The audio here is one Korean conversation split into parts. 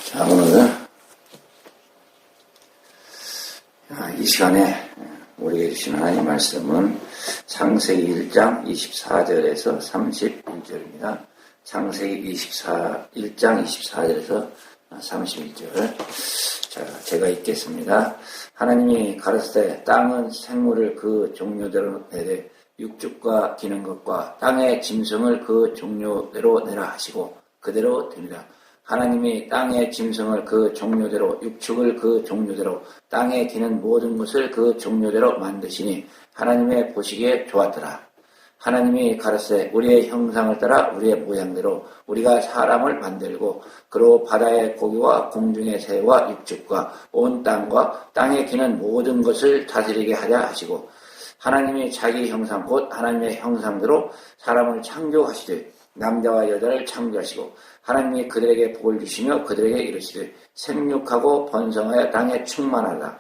자, 오늘 이 시간에 우리에게 주신 하나님의 말씀은 창세기 1장 24절에서 31절입니다. 창세기 1장 24절에서 31절. 자, 제가 읽겠습니다. 하나님이 가라사대 땅은 생물을 그 종류대로 내되 육축과 기는 것과 땅의 짐승을 그 종류대로 내라 하시고 그대로 됩니다. 하나님이 땅의 짐승을 그 종류대로 육축을 그 종류대로 땅에 기는 모든 것을 그 종류대로 만드시니 하나님의 보시기에 좋았더라. 하나님이 가라사대 우리의 형상을 따라 우리의 모양대로 우리가 사람을 만들고 그로 바다의 고기와 공중의 새와 육축과 온 땅과 땅에 기는 모든 것을 다스리게 하자 하시고 하나님이 자기 형상 곧 하나님의 형상대로 사람을 창조하시되 남자와 여자를 창조하시고 하나님이 그들에게 복을 주시며 그들에게 이르시되 생육하고 번성하여 땅에 충만하라.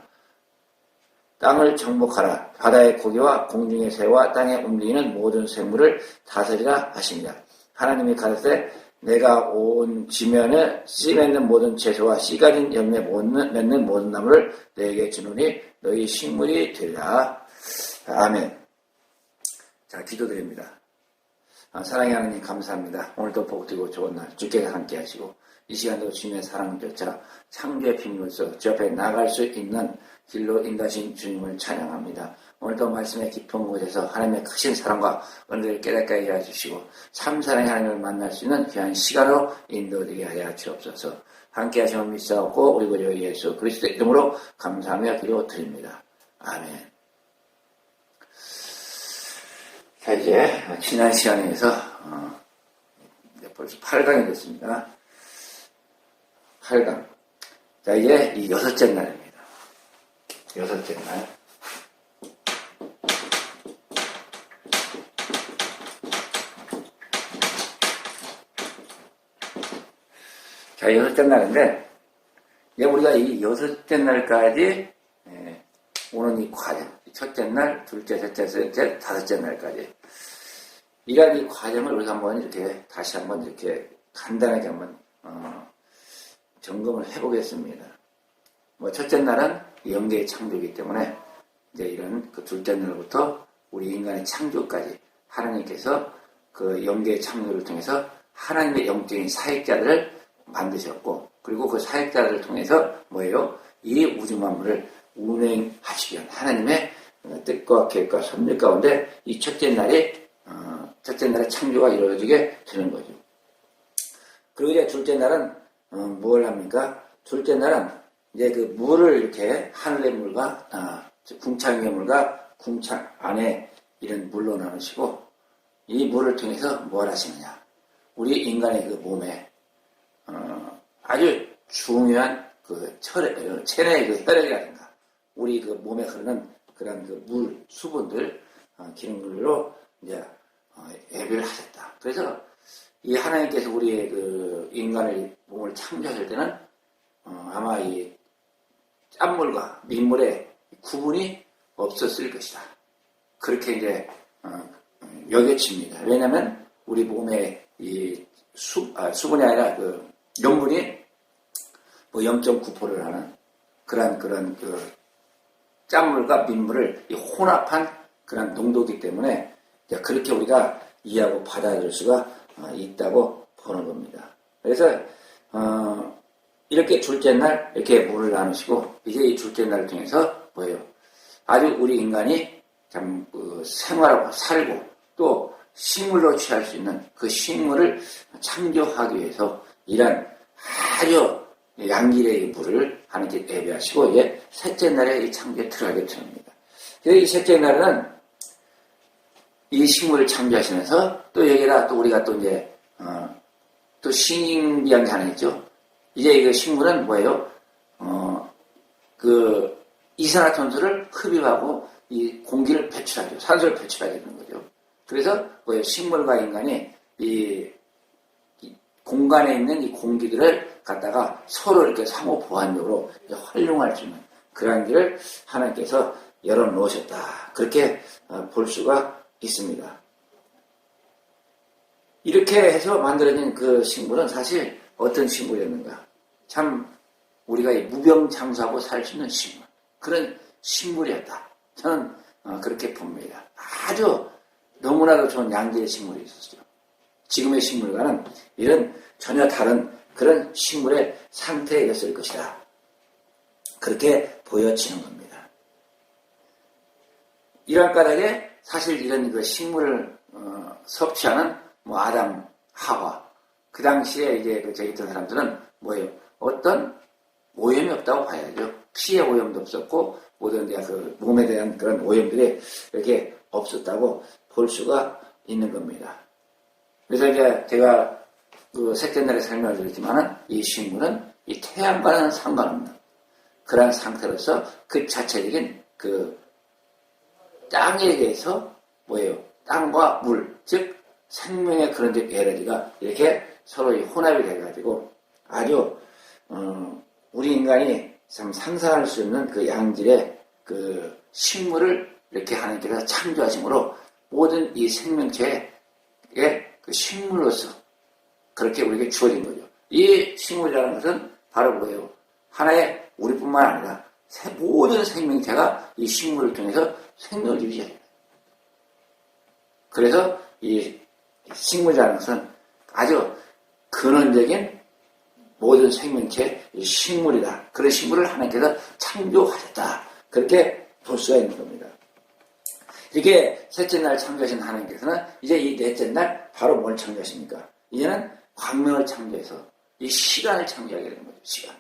땅을 정복하라. 바다의 고기와 공중의 새와 땅에 움직이는 모든 생물을 다스리라 하십니다. 하나님이 가라사대 내가 온 지면에 씨 맺는 모든 채소와 씨 가진 열매 맺는 모든 나무를 너에게 주노니 너희 식물이 되리라. 아멘. 자, 기도드립니다. 사랑의 하나님 감사합니다. 오늘도 복되고 좋은 날 주께서 함께 하시고 이 시간도 주님의 사랑을 쫓아 창조의 피임으로써 주 앞에 나갈 수 있는 길로 인도하신 주님을 찬양합니다. 오늘도 말씀의 깊은 곳에서 하나님의 크신 사랑과 은혜를 깨닫게 하여 주시고 참 사랑의 하나님을 만날 수 있는 귀한 시간으로 인도되게 하여 주옵소서. 함께 하심을 믿사옵고 우리 구주 예수 그리스도의 이름으로 감사하며 기도드립니다. 아멘. 자, 이제 지난 시간에서 벌써 8강이 됐습니다. 8강. 자, 이제 이 여섯째 날입니다. 여섯째 날. 자, 여섯째 날인데 이제 우리가 이 여섯째 날까지 오는 이 과정, 첫째 날, 둘째, 셋째, 셋째, 다섯째 날까지 이러한 이 과정을 우리가 한번 이렇게 다시 한번 이렇게 간단하게 한번 점검을 해보겠습니다. 뭐 첫째 날은 영계의 창조이기 때문에 이제 이런 그 둘째 날부터 우리 인간의 창조까지 하나님께서 그 영계의 창조를 통해서 하나님의 영적인 사역자들을 만드셨고 그리고 그 사역자들을 통해서 뭐예요? 이 우주 만물을 운행하시기 위한 하나님의 뜻과 계획과 섭리 가운데 이 첫째 날에 창조가 이루어지게 되는 거죠. 그리고 이제 둘째 날은 뭘 합니까? 둘째 날은 이제 그 물을 이렇게 하늘의 물과 궁창의 물과 궁창 안에 이런 물로 나누시고 이 물을 통해서 뭘 하시느냐? 우리 인간의 그 몸에 아주 중요한 그 체내의 그 혈액이라든가 우리 그 몸에 흐르는 그런 그 물, 수분들, 기능들로 이제 예배를 하셨다. 그래서 이 하나님께서 우리의 그 인간의 몸을 창조하실 때는 아마 이 짠물과 민물의 구분이 없었을 것이다. 그렇게 이제 여겨집니다. 왜냐하면 우리 몸에 이 수분이 아니라 그 염분이 뭐 0.9%를 하는 그런 그 짠물과 민물을 혼합한 그런 농도이기 때문에 그렇게 우리가 이해하고 받아들일 수가 있다고 보는 겁니다. 그래서 이렇게 둘째 날 이렇게 물을 나누시고 이제 이 둘째 날을 통해서 뭐예요? 아주 우리 인간이 참 생활하고 살고 또 식물로 취할 수 있는 그 식물을 창조하기 위해서 이런 아주 양질의 물을 하나님께 예배하시고 이제 셋째 날에 이 창조에 들어가게 됩니다. 그래서 이 셋째 날은 이 식물을 창조하시면서 또 여기다 또 우리가 또 이제 또 신비한 게 하나 있죠. 이제 이 식물은 뭐예요? 그 이산화탄소를 흡입하고 이 공기를 배출하죠. 산소를 배출하게 되는 거죠. 그래서 뭐예요? 식물과 인간이 이 공간에 있는 이 공기들을 갖다가 서로 이렇게 상호 보완적으로 활용할 수 있는 그런 길을 하나님께서 열어놓으셨다. 그렇게 볼 수가 있습니다. 이렇게 해서 만들어진 그 식물은 사실 어떤 식물이었는가? 참 우리가 무병장수하고 살 수 있는 식물, 그런 식물이었다. 저는 그렇게 봅니다. 아주 너무나도 좋은 양질의 식물이 있었어요. 지금의 식물과는 이런 전혀 다른 그런 식물의 상태였을 것이다. 그렇게 보여지는 겁니다. 이런 까닭에 사실 이런 그 식물을 섭취하는 아담, 하와, 그 당시에 이제 저기 있던 사람들은 뭐예요? 어떤 오염이 없다고 봐야죠. 피의 오염도 없었고 모든 그 몸에 대한 그런 오염들이 이렇게 없었다고 볼 수가 있는 겁니다. 그래서 이제 제가 그 셋째 날에 설명을 드렸지만은 이 식물은 이 태양과는 상관없는 그러한 상태로서 그 자체적인 그 땅에 대해서 뭐예요? 땅과 물, 즉 생명의 그런 에너지가 이렇게 서로 혼합이 돼가지고 아주 우리 인간이 참 상상할 수 없는 그 양질의 그 식물을 이렇게 하나님께서 창조하심으로 모든 이 생명체의 그 식물로서 그렇게 우리에게 주어진 거죠. 이 식물이라는 것은 바로 뭐예요? 하나의 우리뿐만 아니라 모든 생명체가 이 식물을 통해서 생명을 유지해요. 그래서 이 식물이라는 것은 아주 근원적인 모든 생명체의 식물이다. 그런 식물을 하나님께서 창조하셨다. 그렇게 볼 수가 있는 겁니다. 이렇게 셋째 날 창조하신 하나님께서는 이제 이 넷째 날 바로 뭘 창조하십니까? 이제는 광명을 창조해서 이 시간을 창조하게 되는 거죠. 시간.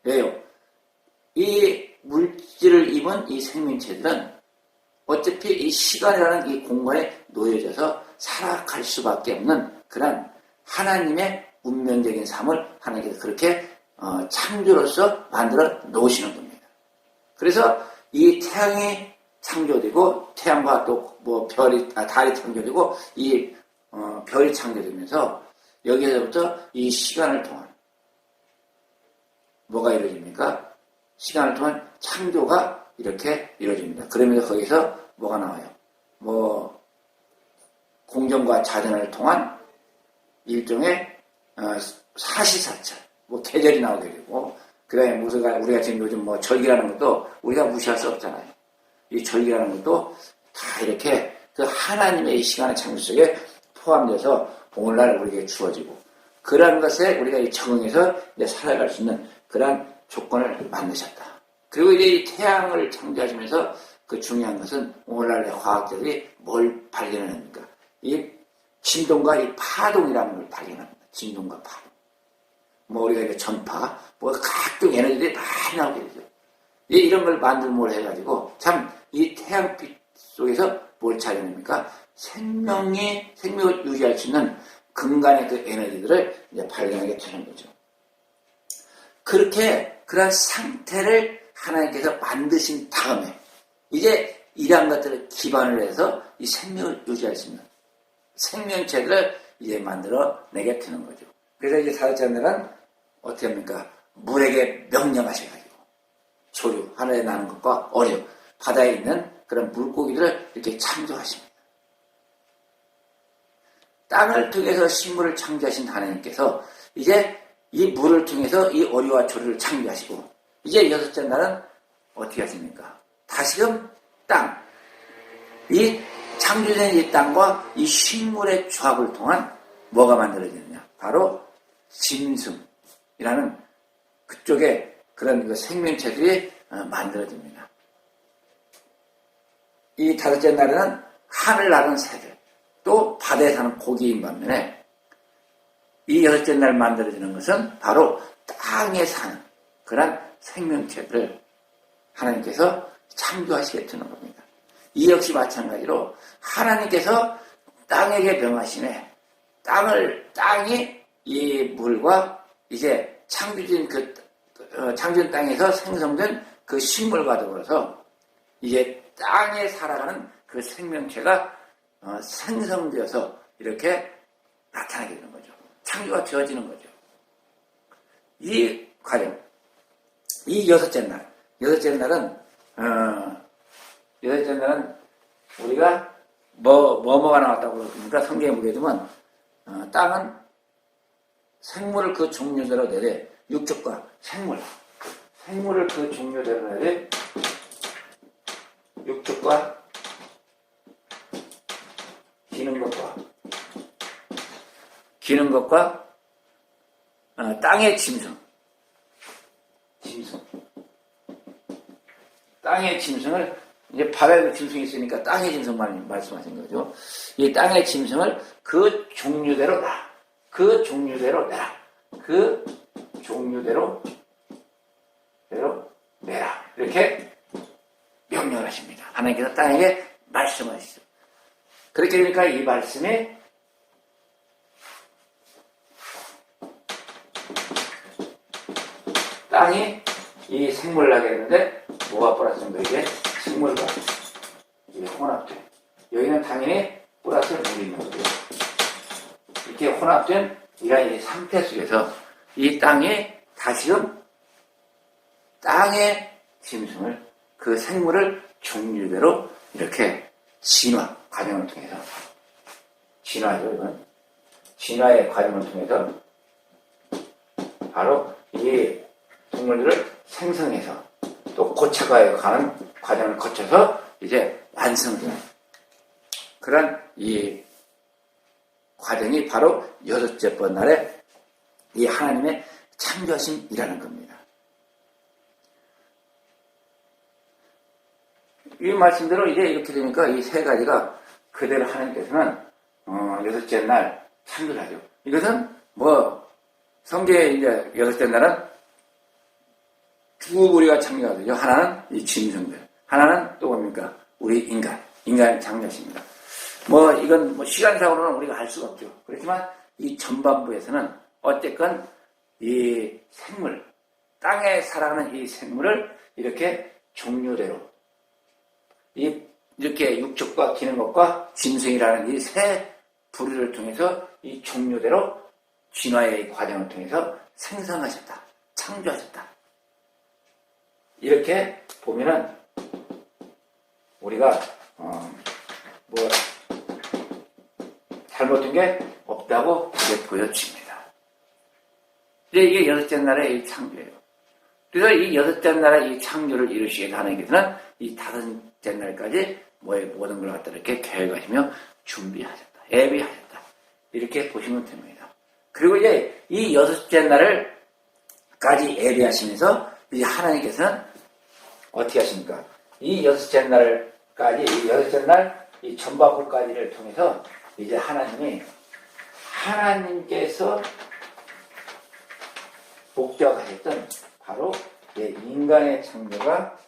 왜요? 이 물질을 입은 이 생명체들은 어차피 이 시간이라는 이 공간에 놓여져서 살아갈 수밖에 없는 그런 하나님의 운명적인 삶을 하나님께서 그렇게 창조로서 만들어 놓으시는 겁니다. 그래서 이 태양이 창조되고 태양과 또 달이 창조되고 이 별이 창조되면서 여기서부터 이 시간을 통한 뭐가 이루어집니까? 시간을 통한 창조가 이렇게 이루어집니다. 그러면서 거기서 뭐가 나와요? 공정과 자전을 통한 일종의 사시사철, 계절이 나오게 되고, 그 다음에 우리가 지금 요즘 절기라는 것도 우리가 무시할 수 없잖아요. 이 절기라는 것도 다 이렇게 그 하나님의 이 시간의 창조 속에 포함돼서 오늘날 우리에게 주어지고, 그러한 것에 우리가 적응해서 이제 살아갈 수 있는 그러한 조건을 만드셨다. 그리고 이제 이 태양을 창조하시면서 그 중요한 것은 오늘날의 과학자들이 뭘 발견합니까? 이 진동과 이 파동이라는 걸 발견합니다. 진동과 파동. 우리가 이제 전파, 각종 에너지들이 많이 나오게 되죠. 이런 걸 만들뭘 해가지고, 참, 이 태양빛 속에서 뭘 찾아냅니까? 생명을 유지할 수 있는 근간의 그 에너지들을 이제 발견하게 되는 거죠. 그렇게, 그런 상태를 하나님께서 만드신 다음에, 이제 이러한 것들을 기반을 해서 이 생명을 유지할 수 있는 생명체들을 이제 만들어 내게 되는 거죠. 그래서 이제 다섯째 날은 어떻게 합니까? 물에게 명령하셔가지고 조류, 하늘에 나는 것과 어류, 바다에 있는 그런 물고기들을 이렇게 창조하십니다. 땅을 통해서 식물을 창조하신 하나님께서 이제 이 물을 통해서 이 어류와 조류를 창조하시고 이제 여섯째 날은 어떻게 하십니까? 다시금 땅, 이 창조된 이 땅과 이 식물의 조합을 통한 뭐가 만들어지느냐? 바로 짐승이라는 그쪽에 그런 그 생명체들이 만들어집니다. 이 다섯째 날에는 하늘 나는 새들, 또 바다에 사는 고기인 반면에 이 여섯째 날 만들어지는 것은 바로 땅에 사는 그런 생명체들을 하나님께서 창조하시게 되는 겁니다. 이 역시 마찬가지로 하나님께서 땅에게 명하시네 땅이 이 물과 이제 창조된 땅에서 생성된 그 식물과 더불어서 이제 땅에 살아가는 그 생명체가 생성되어서 이렇게 나타나게 되는 거죠. 창조가 되어지는 거죠. 이 과정, 이 여섯째 날은 우리가 뭐가 나왔다고 그러니까 성경에 보게 되면 땅은 생물을 그 종류대로 내되 육축과 생물을 그 종류대로 해야 돼. 육축과 기는 것과 땅의 짐승. 땅의 짐승을 이제 바다에 짐승이 있으니까 땅의 짐승만 말씀하신 거죠. 이 땅의 짐승을 그 종류대로 내라. 그 종류대로 내라. 이렇게 명령을 하십니다. 하나님께서 땅에게 말씀하시죠. 그렇게 되니까 이 말씀이 땅이 이 생물을 나게 했는데 뭐가 플러스 정도에게 생물과 이게 혼합돼. 여기는 당연히 플러스 물이 있는 거죠. 이렇게 혼합된 이런 이 상태 속에서 이 땅이 다시금 땅의 짐승을 그 생물을 종류대로 이렇게 진화 과정을 통해서 진화죠. 이건 진화의 과정을 통해서 바로 이 동물들을 생성해서 또 고쳐가야 가는 과정을 거쳐서 이제 완성되는 그런 이 과정이 바로 여섯째 번 날에 이 하나님의 창조하심이라는 겁니다. 이 말씀대로 이제 이렇게 되니까 이 세 가지가 그대로 하나님께서는 여섯째 날 창조하죠. 이것은 뭐 성경에 이제 여섯째 날은 두 부류가 창조가 되죠. 하나는 이 짐승들, 하나는 또 뭡니까? 우리 인간 창조하십니다. 뭐 이건 뭐 시간상으로는 우리가 알 수가 없죠. 그렇지만 이 전반부에서는 어쨌건 이 생물, 땅에 살아가는 이 생물을 이렇게 종류대로 이렇게 육축과 기는 것과 짐승이라는 이 세 부류를 통해서 이 종류대로 진화의 과정을 통해서 생성하셨다, 창조하셨다. 이렇게 보면은 우리가 뭐 잘못된 게 없다고 이제 보여집니다. 근데 이게 여섯째 날의 이 창조예요. 그래서 이 여섯째 날의 이 창조를 이루시기 위해서 하나님께서는 이 다섯째 날까지 모든 걸 갖다 이렇게 계획하시며 준비하셨다, 예비하셨다. 이렇게 보시면 됩니다. 그리고 이제 이 여섯째 날을까지 예비하시면서 이제 하나님께서는 어떻게 하십니까? 이 여섯째 날까지, 이 여섯째 날, 이 전반부까지를 통해서 이제 하나님께서 목적하셨던 바로 인간의 창조가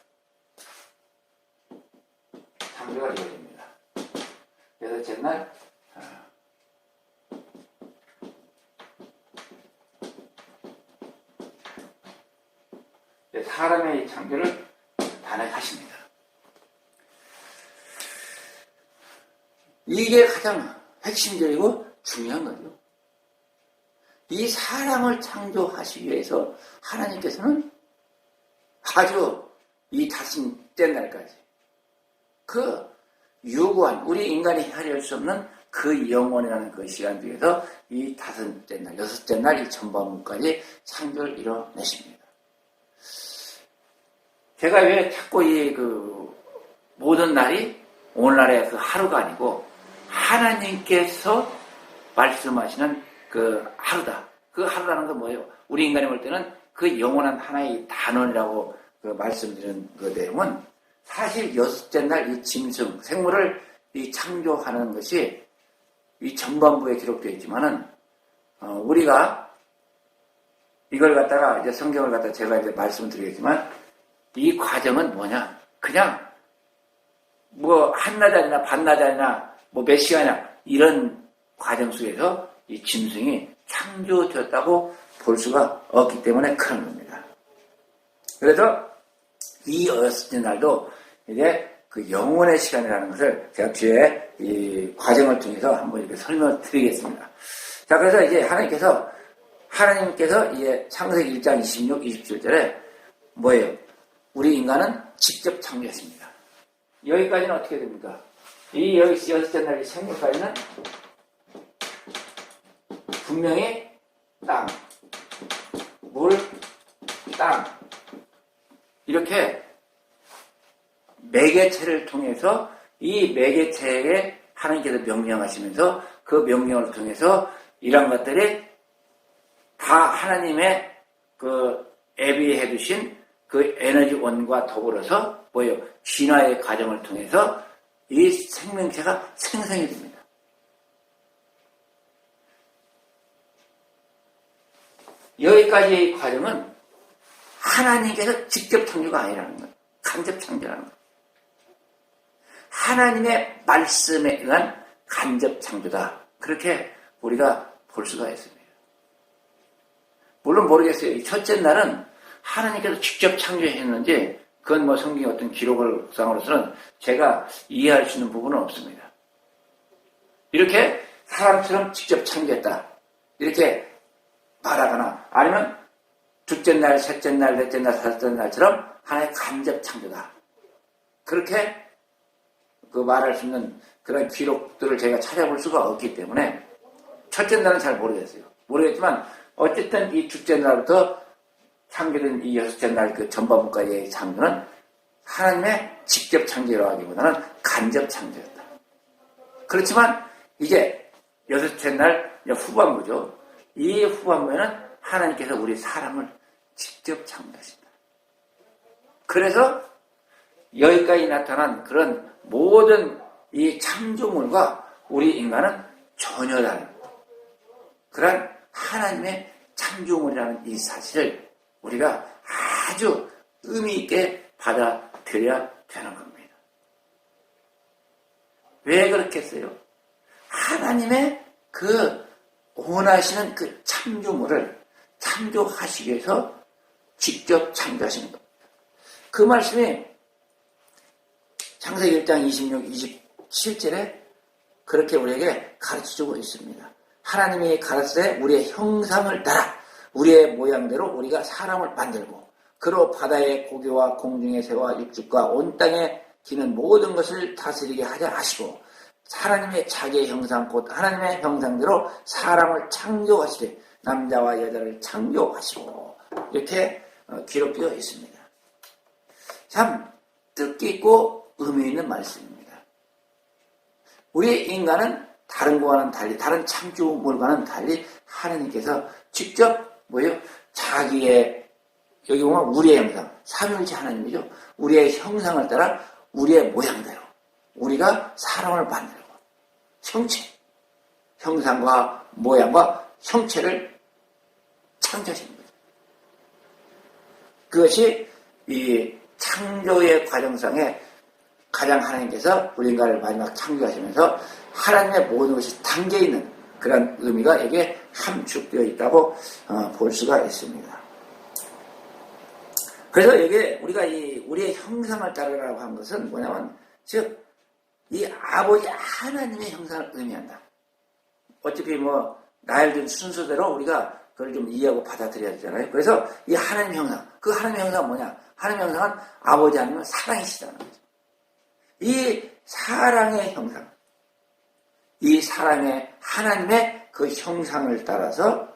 이루어집니다. 여섯째 날, 사람의 창조를 단행하십니다. 이게 가장 핵심적이고 중요한 거죠. 이 사람을 창조하시기 위해서 하나님께서는 아주 이 다섯째 날까지 그 유구한 우리 인간이 헤아릴 수 없는 그 영원이라는 그 시간 중에서 이 다섯째 날, 여섯째 날 이 전반부까지 창조를 이뤄내십니다. 제가 왜 자꾸 모든 날이 오늘날의 그 하루가 아니고 하나님께서 말씀하시는 그 하루다. 그 하루라는 건 뭐예요? 우리 인간이 볼 때는 그 영원한 하나의 단원이라고 그 말씀드린 그 내용은 사실 여섯째 날 이 짐승, 생물을 이 창조하는 것이 이 전반부에 기록되어 있지만은, 우리가 이걸 갖다가 이제 성경을 갖다가 제가 이제 말씀드리겠지만, 이 과정은 뭐냐? 그냥 뭐 한나절이나 반나절이나 뭐 몇 시간이나 이런 과정 속에서 이 짐승이 창조되었다고 볼 수가 없기 때문에 그런 겁니다. 그래서 이 여섯째 날도 이제 그 영혼의 시간이라는 것을 제가 뒤에 이 과정을 통해서 한번 이렇게 설명을 드리겠습니다. 자, 그래서 이제 하나님께서 이제 창세기 1장 26, 27절에 뭐예요? 우리 인간은 직접 창조했습니다. 여기까지는 어떻게 됩니까? 이 여섯째 날 이 생물까지는 분명히 땅, 물, 땅 이렇게 매개체를 통해서 이 매개체에 하나님께서 명령하시면서 그 명령을 통해서 이런 것들이 다 하나님의 그 애비해 두신 그 에너지원과 더불어서 뭐예요? 진화의 과정을 통해서 이 생명체가 생성이 됩니다. 여기까지의 과정은 하나님께서 직접 창조가 아니라는 거예요. 간접 창조라는 거예요. 하나님의 말씀에 의한 간접 창조다. 그렇게 우리가 볼 수가 있습니다. 물론 모르겠어요. 이 첫째 날은 하나님께서 직접 창조했는지 그건 뭐 성경의 어떤 기록상으로서는 제가 이해할 수 있는 부분은 없습니다. 이렇게 사람처럼 직접 창조했다. 이렇게 말하거나 아니면 둘째 날, 셋째 날, 넷째 날, 다섯째 날처럼 하나의 간접 창조다. 그렇게 그 말할 수 있는 그런 기록들을 제가 찾아볼 수가 없기 때문에 첫째 날은 잘 모르겠어요. 모르겠지만 어쨌든 이 둘째 날부터 창조된 이 여섯째 날 그 전반부까지의 창조는 하나님의 직접 창조라고 하기보다는 간접 창조였다. 그렇지만 이제 여섯째 날 후반부죠. 이 후반부에는 하나님께서 우리 사람을 직접 창조하신다. 그래서 여기까지 나타난 그런 모든 이 창조물과 우리 인간은 전혀 다른 그런 하나님의 창조물이라는 이 사실을 우리가 아주 의미 있게 받아들여야 되는 겁니다. 왜 그렇겠어요? 하나님의 그 원하시는 그 창조물을 창조하시기 위해서 직접 창조하시는 겁니다. 그 말씀이 창세기 1장 26, 27절에 그렇게 우리에게 가르쳐주고 있습니다. 하나님이 가르치되 우리의 형상을 따라 우리의 모양대로 우리가 사람을 만들고 그로 바다의 고기와 공중의 새와 육축과 온 땅에 기는 모든 것을 다스리게 하자 하시고 하나님의 자기의 형상 곧 하나님의 형상대로 사람을 창조하시되 남자와 여자를 창조하시고 이렇게 기록되어 있습니다. 참 뜻깊고 의미 있는 말씀입니다. 우리 인간은 다른 것과는 달리 다른 창조물과는 달리 하나님께서 직접 뭐예요? 자기의 여기 보면 우리의 형상 삼위일체 하나님이죠. 우리의 형상을 따라 우리의 모양대로 우리가 사람을 만들고 형체 형상과 모양과 형체를 창조하시는 거죠. 그것이 이 창조의 과정상에 가장 하나님께서 우리 인간을 마지막 창조하시면서 하나님의 모든 것이 담겨있는 그런 의미가 여기에 함축되어 있다고 볼 수가 있습니다. 그래서 여기에 우리가 우리의 형상을 따르라고 한 것은 뭐냐면 즉 이 아버지 하나님의 형상을 의미한다. 어차피 뭐 나열된 순서대로 우리가 그걸 좀 이해하고 받아들여야 되잖아요. 그래서 이 하나님의 형상, 그 하나님의 형상은 뭐냐? 하나님의 형상은 아버지 하나님은 사랑이시다는 거죠. 이 사랑의 형상, 이 사랑의 하나님의 그 형상을 따라서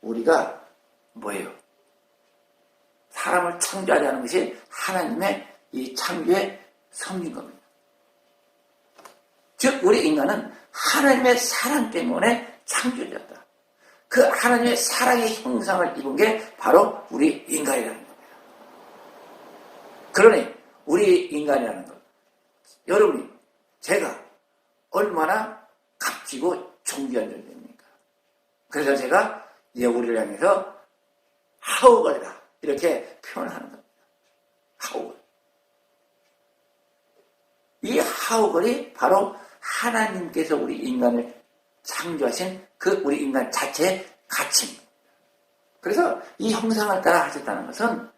우리가 뭐예요? 사람을 창조하자는 것이 하나님의 이 창조의 섭리인 겁니다. 즉 우리 인간은 하나님의 사랑 때문에 창조되었다. 그 하나님의 사랑의 형상을 입은 게 바로 우리 인간이라는 겁니다. 그러니 우리 인간이라는 것, 여러분이 제가 얼마나 값지고 존귀한 존재입니까? 그래서 제가 이제 우리를 향해서 하우걸이다 이렇게 표현하는 겁니다. 하우걸. 이 하우걸이 바로 하나님께서 우리 인간을 창조하신 그 우리 인간 자체의 가치입니다. 그래서 이 형상을 따라 하셨다는 것은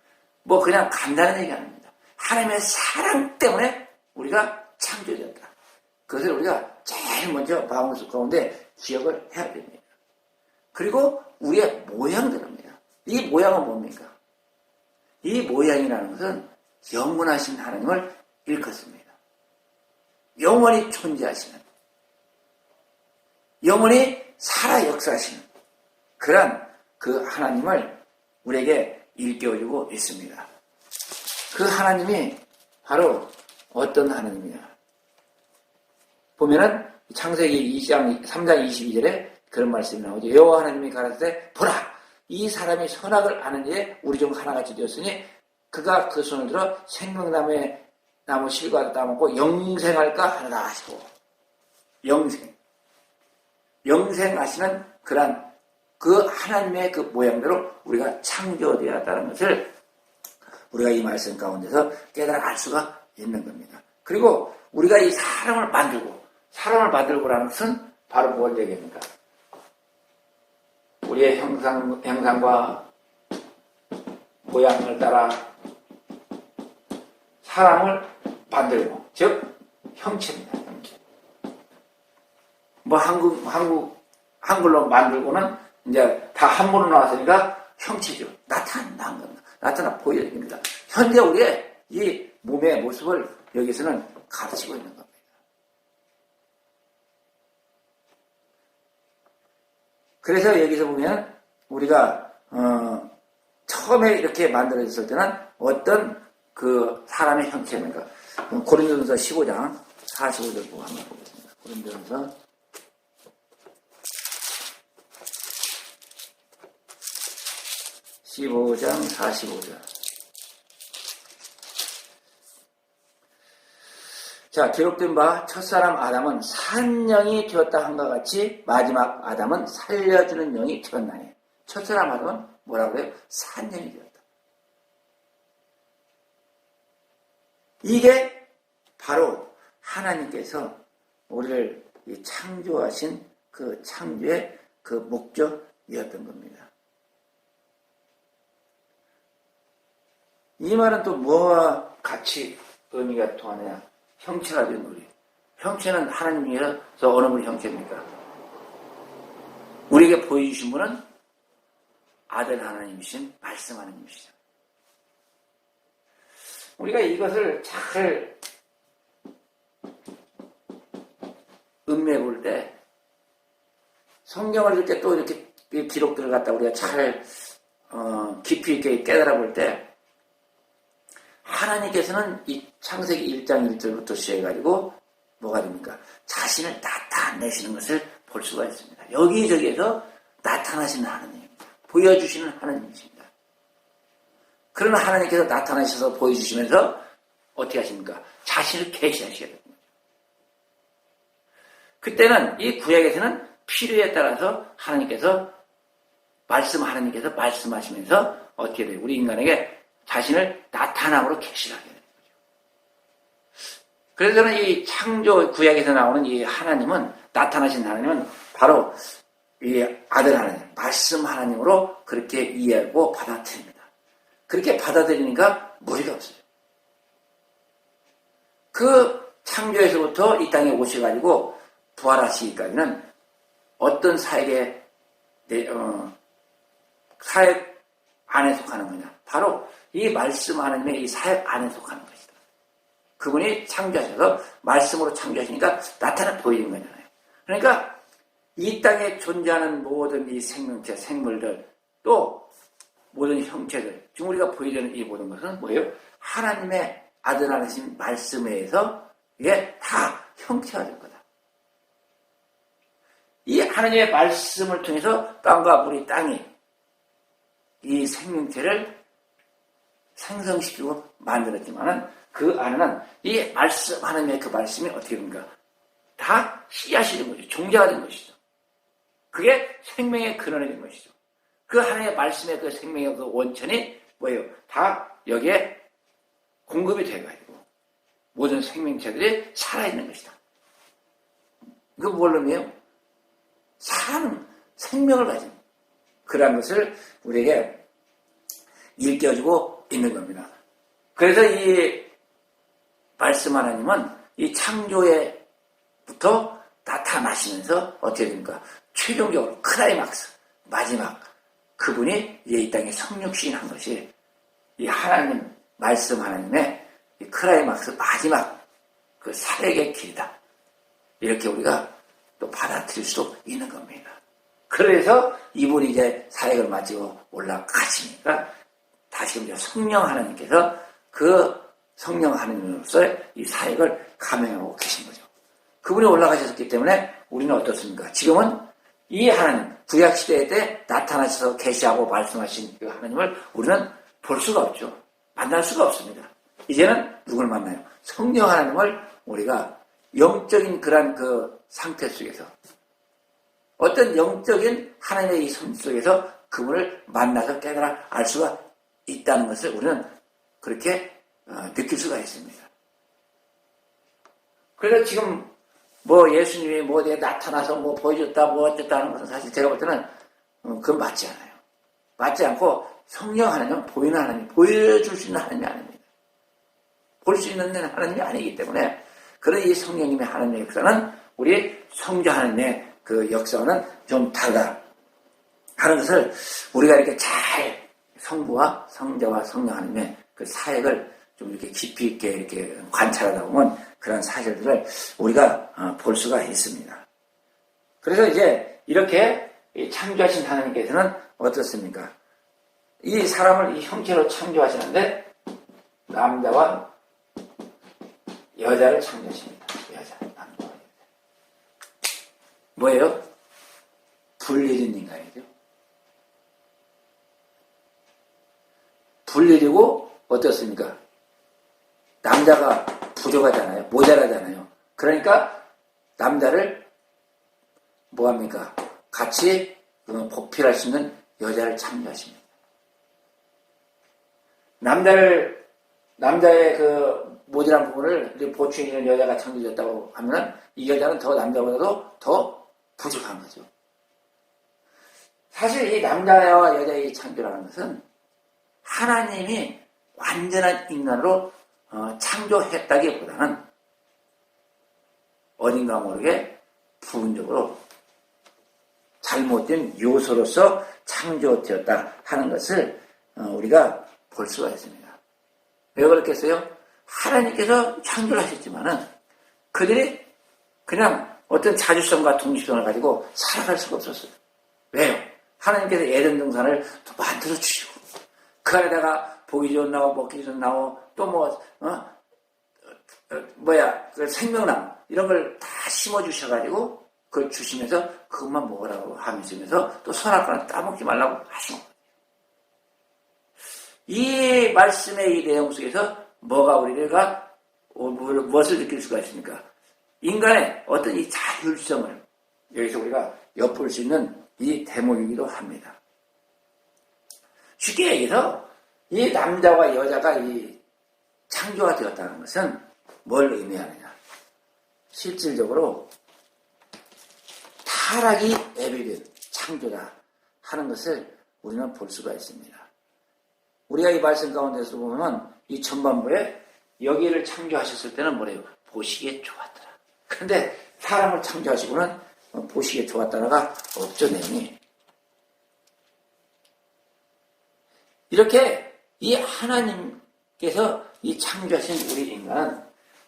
뭐 그냥 간단한 얘기 아닙니다. 하나님의 사랑 때문에 우리가 창조되었다. 그것을 우리가 제일 먼저 마음속 가운데 기억을 해야 됩니다. 그리고 우리의 모양들입니다. 이 모양은 뭡니까? 이 모양이라는 것은 영원하신 하나님을 일컫습니다. 영원히 존재하시는, 영원히 살아 역사하시는 그런 그 하나님을 우리에게 일깨워주고 있습니다. 그 하나님이 바로 어떤 하나님이냐. 보면은 창세기 3장 22절에 그런 말씀이 나오죠. 여호와 하나님이 가라사대 보라 이 사람이 선악을 아는 이에 우리 중 하나같이 되었으니 그가 그 손을 들어 생명나무의 나무 실과를 따먹고 영생할까 하느라 하시고 영생하시는 그런 그 하나님의 그 모양대로 우리가 창조되어야 한다는 것을 우리가 이 말씀 가운데서 깨달아 알 수가 있는 겁니다. 그리고 우리가 이 사람을 만들고라는 것은 바로 뭘 얘기합니까? 우리의 형상과 모양을 따라 사람을 만들고, 즉 형체입니다. 형체. 뭐 한글로 만들고는 이제 다 한문으로 나왔으니까 형체죠. 나타난 겁니다. 나타나 보여야 됩니다. 현재 우리의 이 몸의 모습을 여기서는 가르치고 있는 겁니다. 그래서 여기서 보면 우리가 처음에 이렇게 만들어졌을 때는 어떤 그 사람의 형체입니까? 고린도전서 15장 45절 보고 한번 보겠습니다. 고린도전서 15장 45절. 자, 기록된 바 첫사람 아담은 산 영이 되었다 한것 같이 마지막 아담은 살려주는 영이 되었나니. 첫사람 아담은 뭐라고 해요? 산 영이 되었다. 이게 바로 하나님께서 우리를 창조하신 그 창조의 그 목적이었던 겁니다. 이 말은 또 뭐와 같이 의미가 통하느냐? 형체가 된 우리. 형체는 하나님이라서 어느 분이 형체입니까? 우리에게 보여주신 분은 아들 하나님이신 말씀 하나님이시죠. 우리가 이것을 잘 음미해 볼 때 성경을 이렇게 또 이렇게 기록들을 갖다 우리가 잘 깊이 있게 깨달아 볼 때 하나님께서는 이 창세기 1장 1절부터 시작해가지고 뭐가 됩니까? 자신을 나타내시는 것을 볼 수가 있습니다. 여기저기에서 나타나시는 하나님입니다. 보여주시는 하나님이십니다. 그러나 하나님께서 나타나셔서 보여주시면서 어떻게 하십니까? 자신을 계시하시게 됩니다. 그때는 이 구약에서는 필요에 따라서 하나님께서 말씀하시면서 어떻게 돼요? 우리 인간에게 자신을 나타남으로 계시하게 되는 거죠. 그래서 저는 이 창조 구약에서 나오는 이 하나님은, 나타나신 하나님은 바로 이 아들 하나님, 말씀 하나님으로 그렇게 이해하고 받아들입니다. 그렇게 받아들이니까 무리가 없어요. 그 창조에서부터 이 땅에 오셔가지고 부활하시기까지는 어떤 사역의 사역 안에 속하는 거냐? 바로 이 말씀 하나님의 이 사역 안에 속하는 것이다. 그분이 창조하셔서 말씀으로 창조하시니까 나타나 보이는 거잖아요. 그러니까 이 땅에 존재하는 모든 이 생명체, 생물들, 또 모든 형체들, 지금 우리가 보이는 이 모든 것은 뭐예요? 하나님의 아들 하나님 말씀에 의해서 이게 다 형체가 될 거다. 이 하나님의 말씀을 통해서 땅과 물이 땅이 이 생명체를 생성시키고 만들었지만은 그 안에는 이 말씀, 하나님의 그 말씀이 어떻게 됩니까? 다 씨앗이 된 것이죠. 종자가 된 것이죠. 그게 생명의 근원이 된 것이죠. 그 하나님의 말씀의 그 생명의 그 원천이 뭐예요? 다 여기에 공급이 돼가지고 모든 생명체들이 살아있는 것이다. 이거 뭘 의미해요? 사는 생명을 가진 그러한 것을 우리에게 일깨워주고 있는 겁니다. 그래서 이 말씀 하나님은 이 창조에부터 나타나시면서 어떻게 됩니까? 최종적으로 클라이막스, 마지막 그분이 이 땅에 성육신한 것이 이 하나님, 말씀 하나님의 이 클라이막스 마지막 그 사역의 길이다. 이렇게 우리가 또 받아들일 수 있는 겁니다. 그래서 이분이 이제 사역을 마치고 올라가시니까 다시 성령 하나님께서 그 성령 하나님으로서 이 사역을 감행하고 계신 거죠. 그분이 올라가셨기 때문에 우리는 어떻습니까? 지금은 이 하나님, 구약시대 때 나타나셔서 계시하고 말씀하신 그 하나님을 우리는 볼 수가 없죠. 만날 수가 없습니다. 이제는 누굴 만나요? 성령 하나님을 우리가 영적인 그런 그 상태 속에서 어떤 영적인 하나님의 이 성 속에서 그분을 만나서 깨달아 알 수가 있다는 것을 우리는 그렇게 느낄 수가 있습니다. 그래서 지금 뭐 예수님이 뭐 어디에 나타나서 뭐 보여줬다 뭐 어쨌다 하는 것은 사실 제가 볼 때는 그건 맞지 않아요. 맞지 않고 성령 하나님은 보이는 하나님, 보여줄 수 있는 하나님이 아닙니다. 볼 수 있는 하나님이 아니기 때문에 그런 이 성령님의 하나님의 역사는 우리 성자 하나님의 그 역사와는 좀 다르다 하는 것을 우리가 이렇게 잘 성부와 성자와 성령 하나님의 그 사역을 좀 이렇게 깊이 있게 이렇게 관찰하다 보면 그런 사실들을 우리가 볼 수가 있습니다. 그래서 이제 이렇게 창조하신 하나님께서는 어떻습니까? 이 사람을 이 형체로 창조하시는데 남자와 여자를 창조하십니다. 여자, 남자와 여자. 뭐예요? 불일인 인간이죠. 불일이고 어떻습니까? 남자가 부족하잖아요. 모자라잖아요. 그러니까 남자를 뭐합니까? 같이 보필할 수 있는 여자를 창조하십니다. 남자의 그 모자란 부분을 보충해주는 여자가 창조됐다고 하면 이 여자는 더 남자보다도 더 부족한 거죠. 사실 이 남자와 여자의 창조라는 것은 하나님이 완전한 인간으로 창조했다기보다는 어딘가 모르게 부분적으로 잘못된 요소로서 창조되었다 하는 것을 우리가 볼 수가 있습니다. 왜 그렇겠어요? 하나님께서 창조를 하셨지만은 그들이 그냥 어떤 자주성과 독립성을 가지고 살아갈 수가 없었어요. 왜요? 하나님께서 에덴 동산을 또 만들어 주시고 그 안에다가 보기 좋은 나무, 먹기 좋은 나무, 또 그 생명나무 이런 걸 다 심어 주셔가지고 그걸 주시면서 그것만 먹으라고 하면서 또 선악과는 따먹지 말라고 하신 거예요. 이 말씀의 이 내용 속에서 뭐가 우리가 무엇을 느낄 수가 있습니까? 인간의 어떤 이 자율성을 여기서 우리가 엿볼 수 있는 이 대목이기도 합니다. 쉽게 얘기해서 이 남자와 여자가 이 창조가 되었다는 것은 뭘 의미하느냐? 실질적으로 타락이 예비된 창조다 하는 것을 우리는 볼 수가 있습니다. 우리가 이 말씀 가운데서 보면 이 전반부에 여기를 창조하셨을 때는 뭐래요? 보시기에 좋았더라. 그런데 사람을 창조하시고는 보시기에 좋았더라가 없죠, 내용이. 이렇게 이 하나님께서 이 창조하신 우리 인간은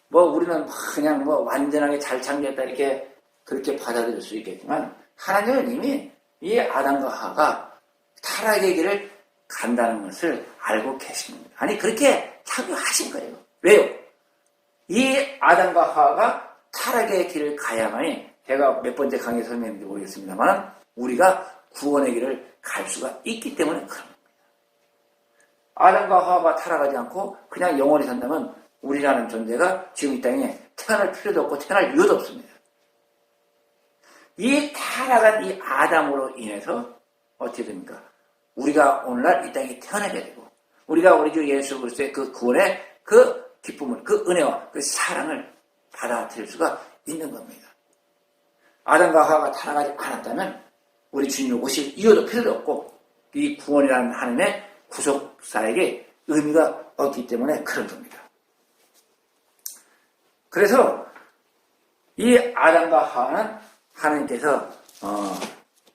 우리는 그냥 완전하게 잘 창조했다 이렇게 그렇게 받아들일 수 있겠지만 하나님은 이미 이 아담과 하와가 타락의 길을 간다는 것을 알고 계십니다. 아니 그렇게 창조하신 거예요. 왜요? 이 아담과 하와가 타락의 길을 가야만이 제가 몇 번째 강의에 설명했는지 모르겠습니다만 우리가 구원의 길을 갈 수가 있기 때문에 그런 겁니다. 아담과 하와가 타락하지 않고 그냥 영원히 산다면 우리라는 존재가 지금 이 땅에 태어날 필요도 없고 태어날 이유도 없습니다. 이 타락한 이 아담으로 인해서 어떻게 됩니까? 우리가 오늘날 이 땅에 태어나게 되고 우리가 우리 주 예수 그리스도의 그 구원의 그 기쁨을 그 은혜와 그 사랑을 받아들일 수가 있는 겁니다. 아담과 하와가 타락하지 않았다면 우리 주님이 오실 이유도 필요도 없고 이 구원이라는 하나님의 구속사에게 의미가 없기 때문에 그런 겁니다. 그래서 이 아담과 하와는 하나님께서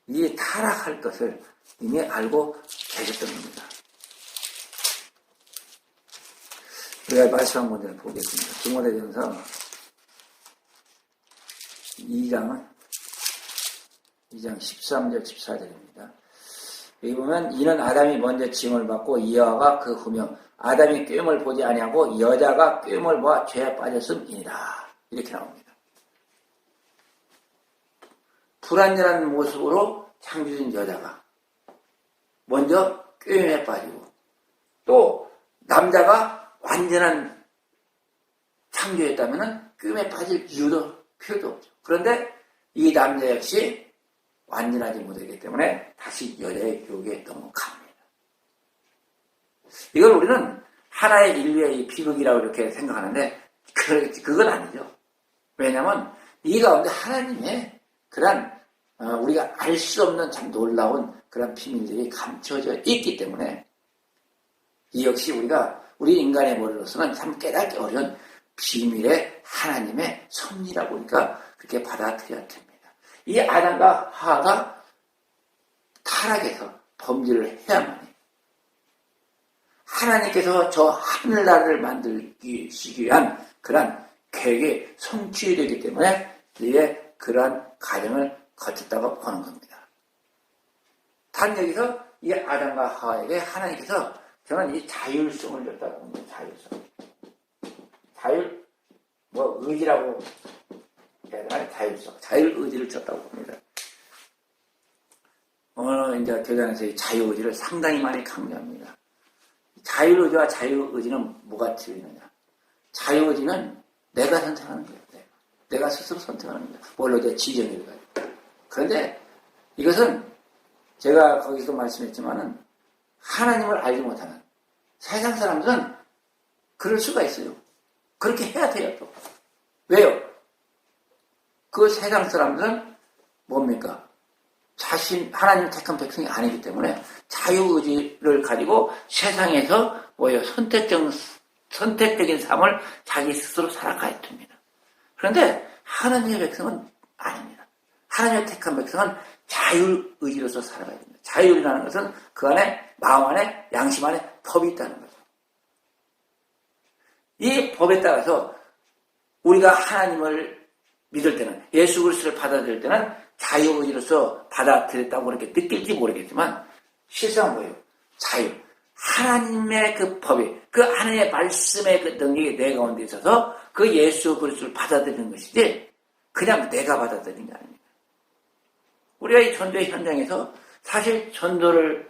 이 타락할 것을 이미 알고 계셨던 겁니다. 우리가 말씀 한 번을 보겠습니다. 디모데전서 2장 13절 14절입니다. 여기 보면 이는 아담이 먼저 징을 받고 이와가 그 후며 아담이 꾀임을 보지 아니하고 여자가 꾀임을 보아 죄에 빠졌음이니라. 이렇게 나옵니다. 불완전한 모습으로 창조된 여자가 먼저 꾀임에 빠지고 또 남자가 완전한 창조였다면 꾀임에 빠질 이유도 필요도 없죠. 그런데 이 남자 역시 완전하지 못하기 때문에 다시 여자의 유혹에 너무 강합니다. 이걸 우리는 하나의 인류의 비극이라고 이렇게 생각하는데 그건 아니죠. 왜냐하면 이 가운데 하나님의 그런 우리가 알 수 없는 참 놀라운 그런 비밀들이 감춰져 있기 때문에 이 역시 우리 인간의 머리로서는 참 깨닫기 어려운 비밀의 하나님의 섭리라고 우리가 그렇게 받아들여야 됩니다. 이 아담과 하와가 타락해서 범죄를 해야만이 하나님께서 저 하늘나라를 만들기 위한 그런 계획이 성취되기 때문에 이에 그러한 과정을 거쳤다고 보는 겁니다. 단 여기서 이 아담과 하와에게 하나님께서 저는 이 자율성을 줬다고 봅니다. 자율성. 의지라고 해야 되나? 자율의지를 줬다고 봅니다. 오늘 이제 교단에서 이 자유의지를 상당히 많이 강조합니다. 자율의지와 자유의지는 뭐가 틀리느냐? 자유의지는 내가 선택하는 거예요. 내가 스스로 선택하는 거예요. 물론 이제 지정을 가지고. 그런데 이것은 제가 거기서 말씀했지만은 하나님을 알지 못하는 세상 사람들은 그럴 수가 있어요. 그렇게 해야 돼요, 또. 왜요? 그 세상 사람들은 뭡니까? 하나님 택한 백성이 아니기 때문에 자유의지를 가지고 세상에서 선택적인 삶을 자기 스스로 살아가야 됩니다. 그런데 하나님의 백성은 아닙니다. 하나님의 택한 백성은 자율의지로서 살아가야 됩니다. 자율이라는 것은 그 안에, 마음 안에, 양심 안에 법이 있다는 거죠. 이 법에 따라서 우리가 하나님을 믿을 때는, 예수 그리스도를 받아들일 때는 자유의지로서 받아들였다고 그렇게 느낄지 모르겠지만 실상은 뭐예요? 자유. 하나님의 그 법이, 그 하나님의 말씀의 그 능력이 내 가운데 있어서 그 예수 그리스도를 받아들이는 것이지 그냥 내가 받아들이는 게 아닙니다. 우리가 이 전도의 현장에서 사실 전도를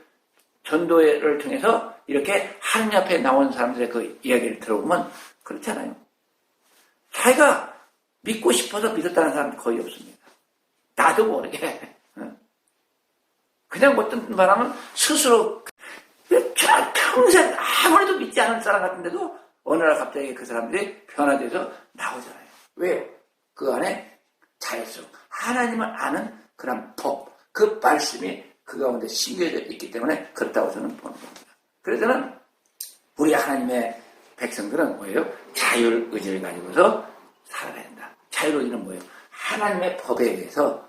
통해서 이렇게 하나님 앞에 나온 사람들의 그 이야기를 들어보면 그렇잖아요. 자기가 믿고 싶어서 믿었다는 사람은 거의 없습니다. 나도 모르게. 그냥 어떤 사람은 스스로 평생 아무래도 믿지 않은 사람 같은데도 어느 날 갑자기 그 사람들이 변화돼서 나오잖아요. 왜요? 그 안에 자율성, 하나님을 아는 그런 법, 그 말씀이 그 가운데 심겨져 있기 때문에 그렇다고 저는 보는 겁니다. 그래서 저는 우리 하나님의 백성들은 뭐예요? 자율의지를 가지고서 살아야 된다. 자율의지는 뭐예요? 하나님의 법에 의해서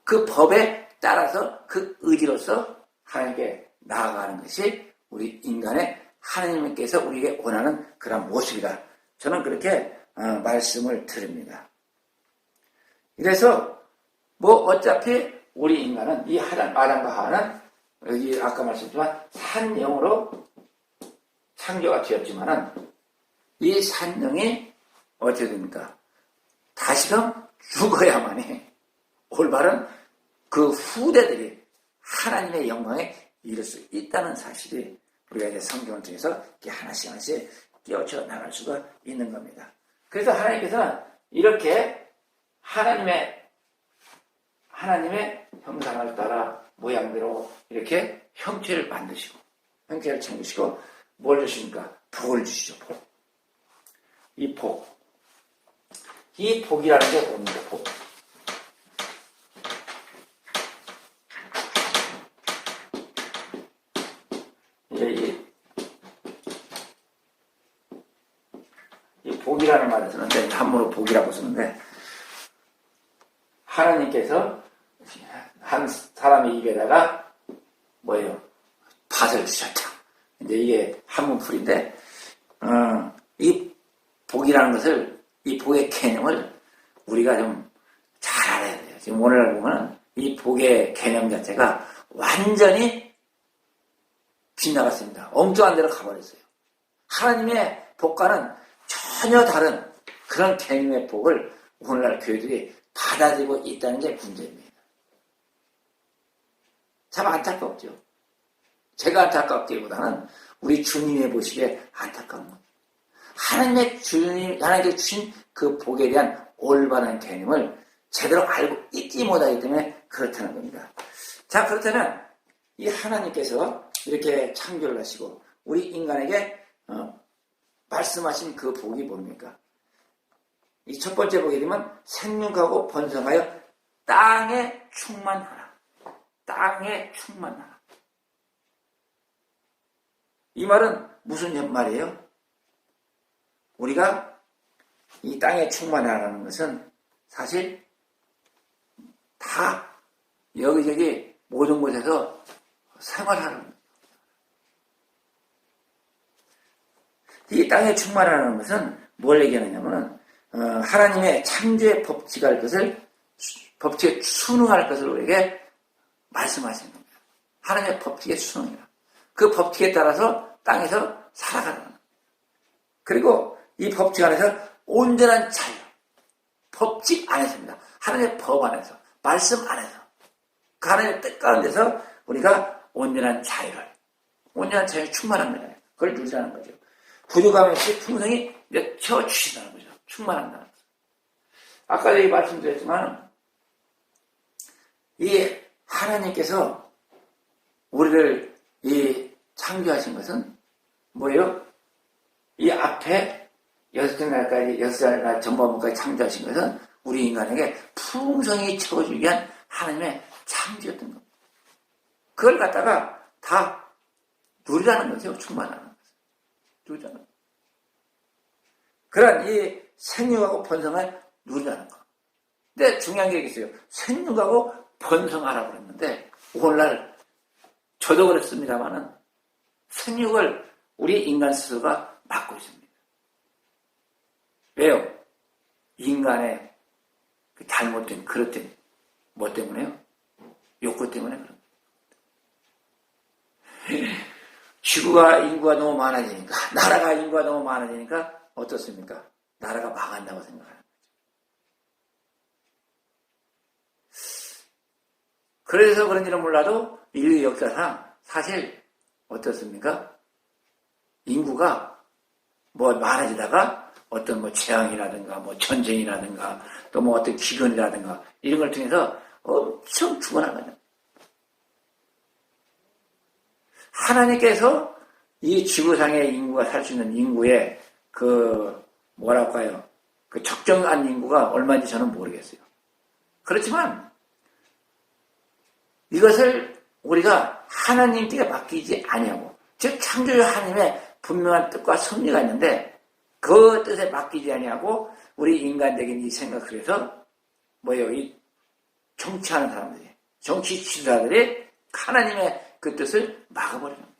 그 법에 따라서 그 의지로서 하나님께 나아가는 것이 우리 인간의 하나님께서 우리에게 원하는 그런 모습이다. 저는 그렇게 말씀을 드립니다. 그래서 어차피 우리 인간은 이 아담과 하와는 여기 아까 말씀드렸지만 산영으로 창조가 되었지만은 이 산영이 어떻게 됩니까? 다시금 죽어야만이 올바른 그 후대들이 하나님의 영광에 이를 수 있다는 사실이 우리가 이제 성경을 통해서 이렇게 하나씩 깨우쳐 나갈 수가 있는 겁니다. 그래서 하나님께서는 이렇게 하나님의 형상을 따라 모양대로 이렇게 형체를 만드시고 형체를 창조시고 뭘 주십니까? 복을 주시죠. 복. 이 복이라는 게 뭡니까? 복. 이 복이라는 말을 쓰는데 한문으로 복이라고 쓰는데 하나님께서 한 사람의 입에다가 밭을 주셨다. 이제 이게 한문풀인데 이 복이라는 것을 이 복의 개념을 우리가 좀 잘 알아야 돼요. 지금 오늘날 보면 이 복의 개념 자체가 완전히 빗나갔습니다. 엉뚱한 데로 가버렸어요. 하나님의 복과는 전혀 다른 그런 개념의 복을 오늘날 교회들이 받아들이고 있다는 게 문제입니다. 참 안타깝죠. 제가 안타깝기보다는 우리 주님의 보시기에 안타까운 겁니다. 하나님께 주신 그 복에 대한 올바른 개념을 제대로 알고 있지 못하기 때문에 그렇다는 겁니다. 자, 그렇다면 이 하나님께서 이렇게 창조를 하시고 우리 인간에게 말씀하신 그 복이 뭡니까? 이 첫 번째 복이 되면 생육하고 번성하여 땅에 충만하라. 땅에 충만하라. 이 말은 무슨 말이에요? 우리가 이 땅에 충만하라는 것은 사실 다 여기저기 모든 곳에서 생활하는 거예요. 이 땅에 충만하라는 것은 뭘 얘기하느냐면 하나님의 창조의 법칙에 순응할 것을 우리에게 말씀하시는 겁니다. 하나님의 법칙에 순응이라. 그 법칙에 따라서 땅에서 살아가는 겁니다. 그리고 이 법칙 안에서 온전한 자유. 법칙 안에서입니다. 하나님의 법 안에서, 말씀 안에서, 그 하나님의 뜻 가운데서 우리가 온전한 자유를 충만합니다. 그걸 누리라는 거죠. 부족함 없이 풍성히 채워주신다는 거죠. 충만한다는 거죠. 아까도 말씀드렸지만 이 하나님께서 우리를 이 창조하신 것은 뭐예요? 이 앞에 여섯 날 전반부까지 창조하신 것은 우리 인간에게 풍성히 채워주기 위한 하나님의 창조였던 겁니다. 그걸 갖다가 다 누리라는 거죠. 충만하는 거죠. 누리라는 거. 그런 이 생육하고 번성을 누리라는 거. 근데 중요한 게 있어요. 생육하고 번성하라고 그랬는데 오늘날 저도 그랬습니다만은 생육을 우리 인간 스스로가 맡고 있습니다. 왜요? 인간의 그 잘못된 그릇된 뭐 때문에요? 욕구 때문에 그런 거예요. 지구가 인구가 너무 많아지니까 나라가 인구가 너무 많아지니까 어떻습니까? 나라가 망한다고 생각하는 거죠. 그래서 그런지는 몰라도 인류 역사상 사실 어떻습니까? 인구가 뭐 많아지다가 어떤 뭐 재앙이라든가 뭐 전쟁이라든가 또 뭐 어떤 기근이라든가 이런 걸 통해서 엄청 죽어나가죠. 하나님께서 이 지구상의 인구가 살 수 있는 인구의 그 뭐랄까요? 그 적정한 인구가 얼마인지 저는 모르겠어요. 그렇지만 이것을 우리가 하나님께 맡기지 아니하고 즉 창조주 하나님의 분명한 뜻과 섭리가 있는데 그 뜻에 맡기지 아니하고 우리 인간적인 이 생각을 해서 뭐예요? 이 정치하는 사람들이 정치 지도자들이 하나님의 그 뜻을 막아버리는 거죠.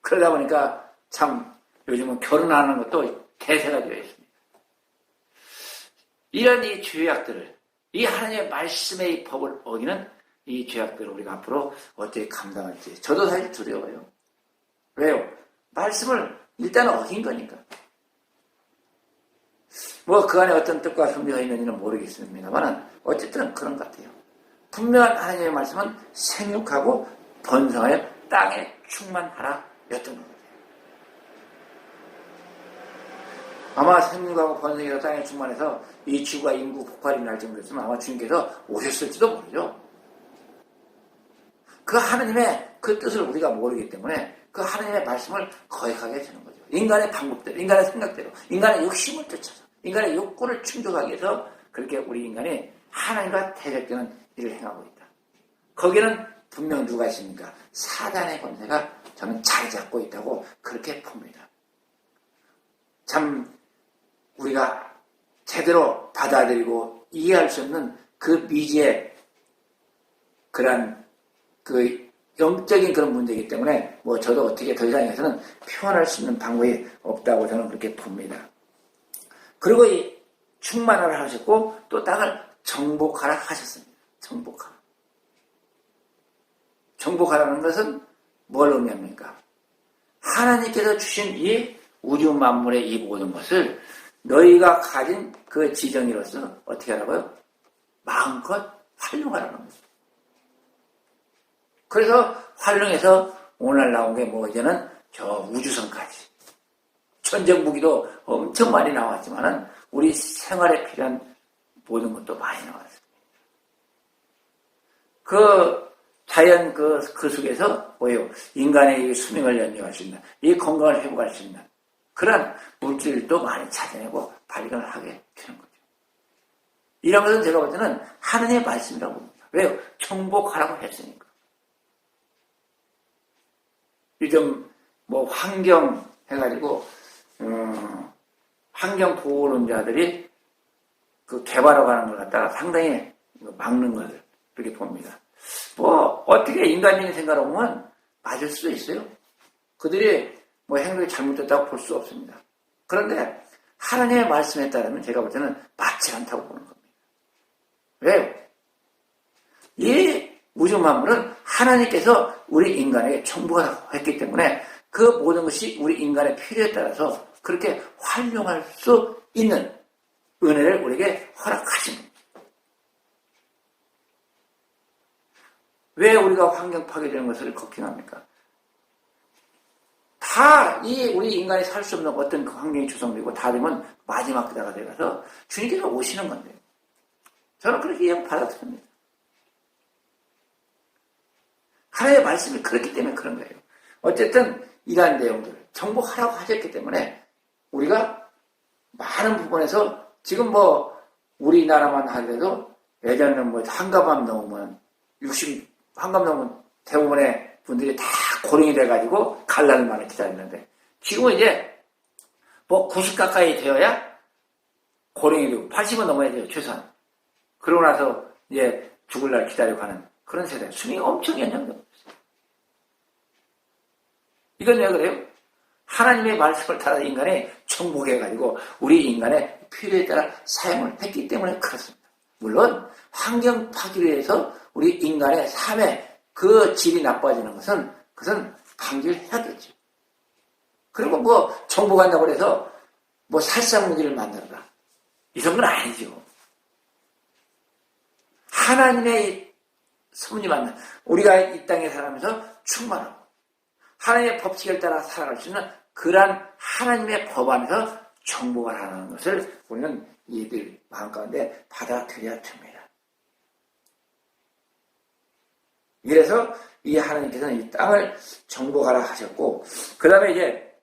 그러다 보니까 참 요즘은 결혼하는 것도 대세가 되어 있습니다. 이런 이 죄악들을 이 하나님의 말씀의 이 법을 어기는 이 죄악들을 우리가 앞으로 어떻게 감당할지 저도 사실 두려워요. 왜요? 말씀을 일단 어긴 거니까. 뭐 그 안에 어떤 뜻과 섭리가 있는지는 모르겠습니다만 어쨌든 그런 것 같아요. 분명한 하나님의 말씀은 생육하고 번성하여 땅에 충만하라 였던 것 같아요. 아마 생육하고 번성하여 땅에 충만해서 이 지구가 인구 폭발이 날 정도였으면 아마 주님께서 오셨을지도 모르죠. 그 하나님의 그 뜻을 우리가 모르기 때문에 그 하나님의 말씀을 거역하게 해주는 거죠. 인간의 방법대로, 인간의 생각대로, 인간의 욕심을 쫓아서, 인간의 욕구를 충족하기 위해서 그렇게 우리 인간이 하나님과 대적되는 일을 행하고 있다. 거기는 분명 누가 있습니까? 사단의 권세가 저는 자리 잡고 있다고 그렇게 봅니다. 참 우리가 제대로 받아들이고 이해할 수 없는 그 미지의 그런 그 영적인 그런 문제이기 때문에 뭐 저도 어떻게 더 이상 해서는 표현할 수 있는 방법이 없다고 저는 그렇게 봅니다. 그리고 이 충만하라 하셨고 또 땅을 정복하라 하셨습니다. 정복하라. 정복하라는 것은 뭘 의미합니까? 하나님께서 주신 이 우주 만물의 이 모든 것을 너희가 가진 그 지정이로서 어떻게 하라고요? 마음껏 활용하라는 거예요. 그래서 활용해서 오늘 나온 게 뭐 이제는 저 우주선까지 전쟁 무기도 엄청 많이 나왔지만은 우리 생활에 필요한 모든 것도 많이 나왔습니다. 그 자연 그 속에서 뭐예요? 인간의 수명을 연장할 수 있는, 이 건강을 회복할 수 있는 그런 물질도 많이 찾아내고 발견을 하게 되는 거죠. 이런 것은 제가 볼 때는 하느님의 말씀이라고 봅니다. 왜요? 정복하라고 했으니까. 요즘 뭐 환경 해가지고 환경 보호론자들이 그 개발하고 가는 걸 갖다가 상당히 막는 것을 그렇게 봅니다. 뭐 어떻게 인간적인 생각을 보면 맞을 수도 있어요. 그들이 뭐 행동이 잘못됐다고 볼 수 없습니다. 그런데 하나님의 말씀에 따르면 제가 볼 때는 맞지 않다고 보는 겁니다. 왜요? 이 우주 만물은 하나님께서 우리 인간에게 정복하라고 했기 때문에 그 모든 것이 우리 인간의 필요에 따라서 그렇게 활용할 수 있는 은혜를 우리에게 허락하신 겁니다. 왜 우리가 환경 파괴되는 것을 걱정합니까? 다 우리 인간이 살 수 없는 어떤 그 환경이 조성되고 다 되면 마지막 그다가 돼가서 주님께서 오시는 건데요. 저는 그렇게 이해 받아들입니다. 하나님의 말씀이 그렇기 때문에 그런 거예요. 어쨌든 이러한 내용들을 정복하라고 하셨기 때문에 우리가 많은 부분에서 지금 뭐 우리나라만 하더라도 예전에는 뭐 한가밤 넘으면 한가밤 넘으면 대부분의 분들이 다 고령이 돼가지고 갈라를 많이 기다렸는데 지금은 이제 뭐 90 가까이 되어야 고령이 되고 80은 넘어야 돼요, 최소한. 그러고 나서 이제 죽을 날 기다리고 하는 그런 세대. 수명이 엄청 연장되고 있어요. 이건 왜 그래요? 하나님의 말씀을 따라 인간이 정복해가지고 우리 인간의 필요에 따라 사용을 했기 때문에 그렇습니다. 물론 환경 파괴에 의해서 우리 인간의 삶의 그 질이 나빠지는 그것은 방지를 해야겠죠. 그리고 뭐 정복한다고 해서 뭐 살상 무기를 만들어라. 이 정도는 아니죠. 하나님의 섭리 맞는 우리가 이 땅에 살아가면서 충만하고 하나님의 법칙을 따라 살아갈 수 있는 그러한 하나님의 법 안에서 정복을 하는 것을 우리는 이들 마음 가운데 받아들여야 됩니다. 이래서 이 하나님께서는 이 땅을 정복하라 하셨고 그 다음에 이제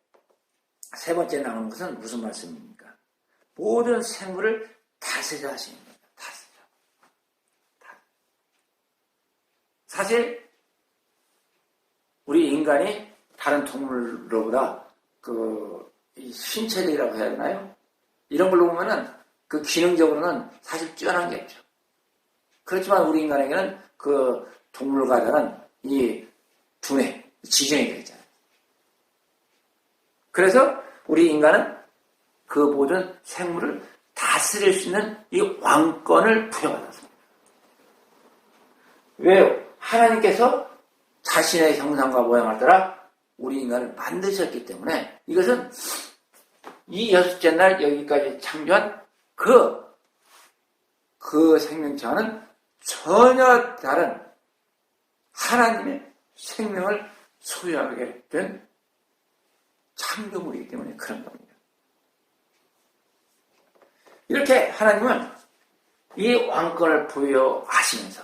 세 번째 나오는 것은 무슨 말씀입니까? 모든 생물을 다스리라 하시는 겁니다. 다스리라. 사실 우리 인간이 다른 동물로보다 이 신체력이라고 해야 되나요? 이런 걸로 보면은 그 기능적으로는 사실 뛰어난 게 없죠. 그렇지만 우리 인간에게는 그 동물과다는 이 두뇌, 지정이 되잖아요. 그래서 우리 인간은 그 모든 생물을 다스릴 수 있는 이 왕권을 부여받았습니다. 왜요? 하나님께서 자신의 형상과 모양을 따라 우리 인간을 만드셨기 때문에 이것은 이 여섯째 날 여기까지 창조한 그 생명체와는 전혀 다른 하나님의 생명을 소유하게 된 창조물이기 때문에 그런 겁니다. 이렇게 하나님은 이 왕권을 부여하시면서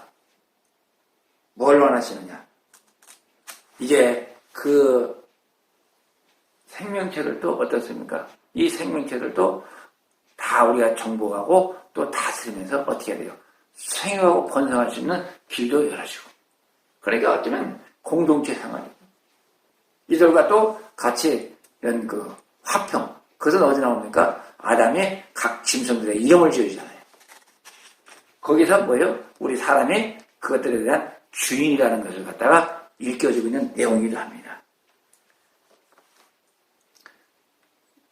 뭘 원하시느냐? 이제 그 생명체들도 어떻습니까? 이 생명체들도 다 우리가 정복하고 또 다스리면서 어떻게 해야 돼요? 생육하고 번성할 수 있는 길도 열어주고. 그러니까 어쩌면 공동체 생활이고. 이들과 또 같이 이런 그 화평. 그것은 어디 나옵니까? 아담이 각 짐승들의 이름을 지어주잖아요. 거기서 뭐예요? 우리 사람이 그것들에 대한 주인이라는 것을 갖다가 일깨워주고 있는 내용이기도 합니다.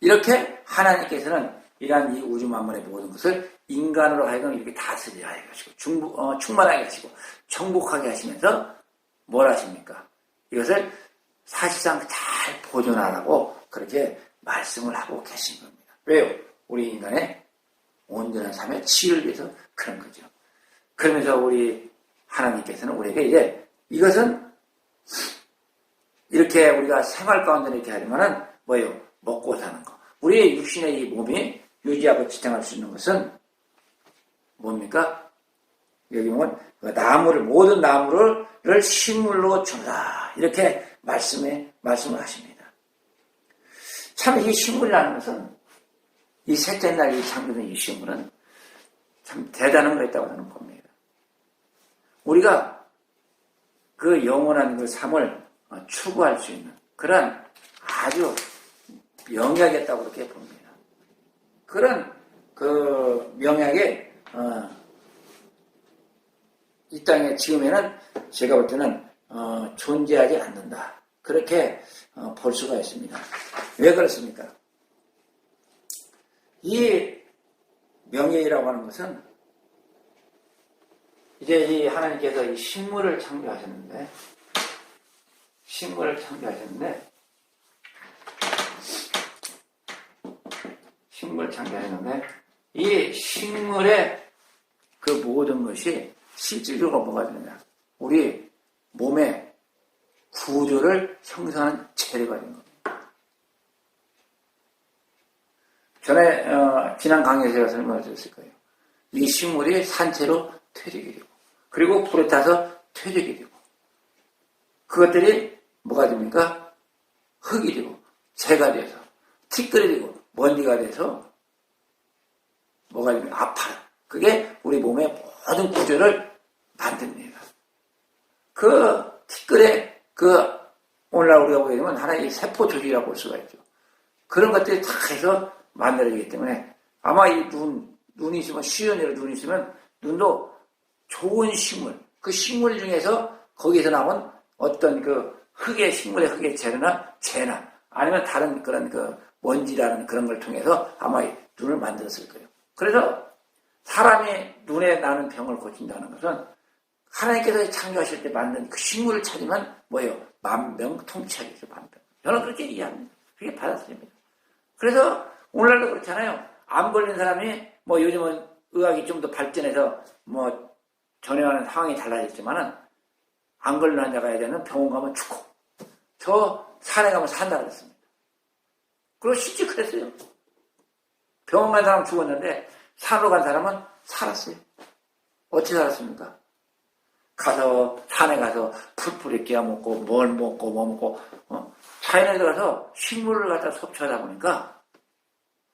이렇게 하나님께서는 이러한 이 우주 만물의 모든 것을 인간으로 하여금 이렇게 다스리게 하시고 충만하게 하시고 정복하게 하시면서 뭘 하십니까? 이것을 사실상 잘 보존하라고 그렇게 말씀을 하고 계신 겁니다. 왜요? 우리 인간의 온전한 삶의 치유를 위해서 그런 거죠. 그러면서 우리 하나님께서는 우리에게 이제 이것은 이렇게 우리가 생활 가운데 이렇게 하려면은 뭐예요? 먹고 사는 거. 우리의 육신의 이 몸이 유지하고 지탱할 수 있는 것은 뭡니까? 여기 보면 모든 나무를 식물로 주라. 이렇게 말씀을 하십니다. 참 이 식물이라는 것은 이 셋째 날 이 창조된 이 식물은 참 대단한 거 있다고 저는 봅니다. 우리가 그 영원한 그 삶을 추구할 수 있는 그런 아주 명약이 있다고 그렇게 봅니다. 그런 그 명약에 이 땅에 지금에는 제가 볼 때는 존재하지 않는다. 그렇게 볼 수가 있습니다. 왜 그렇습니까? 이 명예라고 하는 것은 이제 이 하나님께서 이 식물을 창조하셨는데 이 식물의 그 모든 것이 실질적으로 뭐가 되느냐? 우리 몸의 구조를 형성하는 재료가 되는 겁니다. 전에 지난 강의에서 제가 설명을 드렸을 거예요. 이 식물이 산채로 퇴적이 되고 그리고 불에 타서 퇴적이 되고 그것들이 뭐가 됩니까? 흙이 되고 재가 돼서 티끌이 되고 먼지가 돼서 뭐가 되면 아파요. 그게 우리 몸의 모든 구조를 만듭니다. 그 티끌의 오늘날 우리가 보게 되면 하나의 세포 조직이라고 볼 수가 있죠. 그런 것들이 다 해서 만들어지기 때문에 아마 이 눈이 있으면 시연이로 눈이 있으면 눈도 좋은 식물, 그 식물 중에서 거기서 나온 어떤 그 식물의 흙의 재나 아니면 다른 그런 그 먼지라는 그런 걸 통해서 아마 이 눈을 만들었을 거예요. 그래서 사람이 눈에 나는 병을 고친다는 것은 하나님께서 창조하실 때 만든 그 식물을 찾으면 뭐예요? 만병통치약이죠, 만병. 저는 그렇게 이해합니다. 그게 받아들입니다. 그래서 오늘날도 그렇잖아요. 암 걸린 사람이 뭐 요즘은 의학이 좀 더 발전해서 뭐 전에와는 상황이 달라졌지만은 안 걸린 환자가 해야 되는 병원 가면 죽고 저 산에 가면 산다 그랬습니다. 그리고 실제 그랬어요. 병원 간 사람 죽었는데 산으로 간 사람은 살았어요. 어떻게 살았습니까? 산에 가서 풀뿌리 끼워먹고 뭘 먹고 뭐 먹고 자연에 들어가서 식물을 갖다 섭취하다 보니까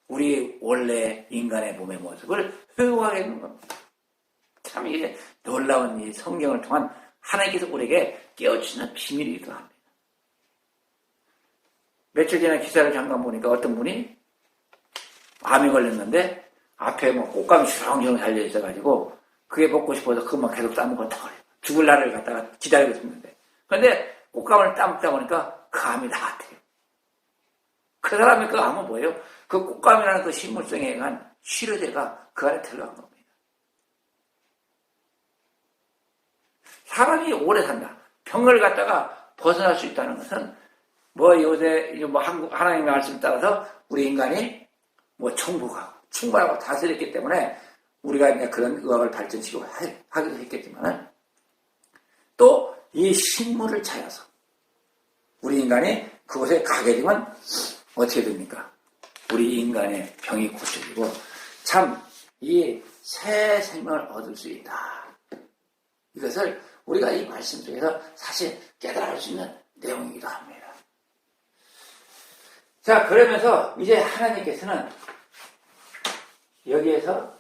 우리 원래 인간의 몸의 모습을 회복하게 되는 겁니다. 참 이게 놀라운 이 성경을 통한 하나님께서 우리에게 깨우치는 비밀이기도 합니다. 며칠 전에 기사를 잠깐 보니까 어떤 분이 암이 걸렸는데 앞에 뭐 꽃감이 주렁주렁 달려 있어가지고 그게 먹고 싶어서 그것만 계속 따먹었다 그래요. 죽을 날을 갖다가 기다리고 있었는데 그런데 꽃감을 따먹다 보니까 그 암이 나았대요. 그 사람의 그 암은 뭐예요? 그 꽃감이라는 그 식물성에 의한 치료제가 그 안에 들어간 겁니다. 사람이 오래 산다. 병을 갖다가 벗어날 수 있다는 것은 뭐 요새 뭐 하나님의 말씀 따라서 우리 인간이 뭐 충분하고 다스렸기 때문에 우리가 이제 그런 의학을 발전시키고 하기도 했겠지만은 또 이 식물을 찾아서 우리 인간이 그곳에 가게 되면 어떻게 됩니까? 우리 인간의 병이 고쳐지고 참 이 새 생명을 얻을 수 있다. 이것을 우리가 이 말씀 속에서 사실 깨달을 수 있는 내용이기도 합니다. 자, 그러면서 이제 하나님께서는 여기에서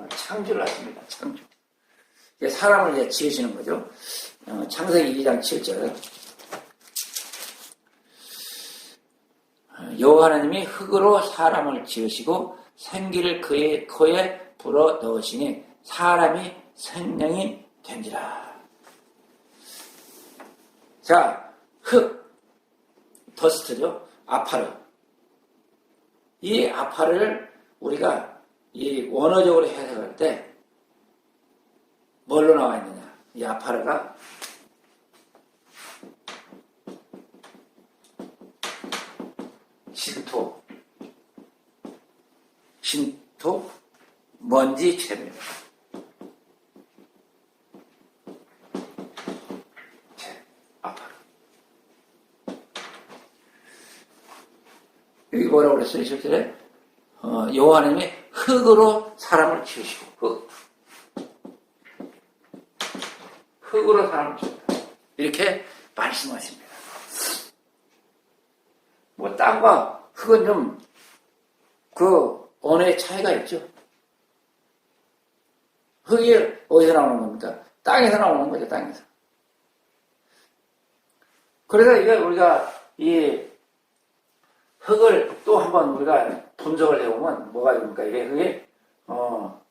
창조를 하십니다. 창조. 이제 사람을 이제 지으시는 거죠. 창세기 2장 7절. 여호와 하나님이 흙으로 사람을 지으시고 생기를 그의 코에 불어 넣으시니 사람이 생명이 된지라. 자, 흙, 더스트죠. 아파르. 이 아파르를 우리가 이 원어적으로 해석할 때 뭘로 나와 있느냐? 이 아파르가 진토, 먼지, 채입니다. 채, 아파르. 여기 뭐라고 그랬어요, 실제로? 여호와 하나님이 흙으로 사람을 지으시고, 흙으로 사람을 지었다. 이렇게 말씀하십니다. 뭐, 땅과 흙은 좀, 언어의 차이가 있죠. 흙이 어디서 나오는 겁니까? 땅에서 나오는 거죠, 땅에서. 그래서 이게 우리가 이 흙을 또 한번 우리가 분석을 해보면 뭐가 됩니까? 이게 흙이, 뭐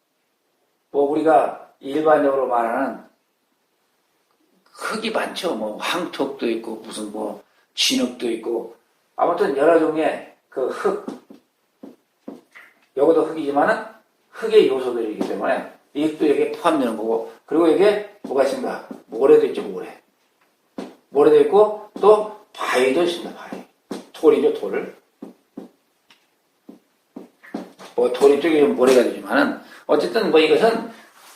우리가 일반적으로 말하는 흙이 많죠. 뭐 황토도 있고, 무슨 뭐 진흙도 있고, 아무튼 여러 종류의 그 흙, 여기도 흙이지만은 흙의 요소들이기 때문에 이 흙도 여기에 포함되는 거고, 그리고 여기에 뭐가 있습니까? 모래도 있죠, 모래. 모래도 있고, 또 바위도 있습니다, 바위. 돌이죠, 돌을. 뭐 돌이 쪽에 모래가 되지만은, 어쨌든 뭐 이것은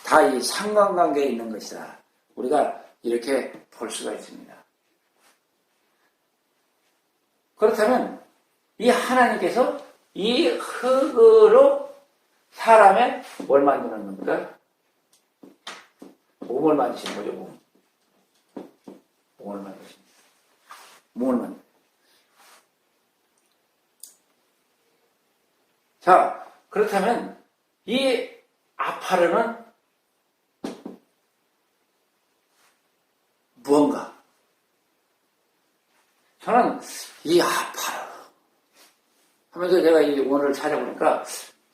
다 이 상관관계에 있는 것이다. 우리가 이렇게 볼 수가 있습니다. 그렇다면, 이 하나님께서 이 흙으로 사람의 뭘 만드는 겁니까? 몸을 만드시는 거죠, 몸. 몸을 만드십니다. 몸을 만드. 자, 그렇다면 이 아파르는 무언가? 저는 이 아파르 하면서 제가 이 원어를 찾아보니까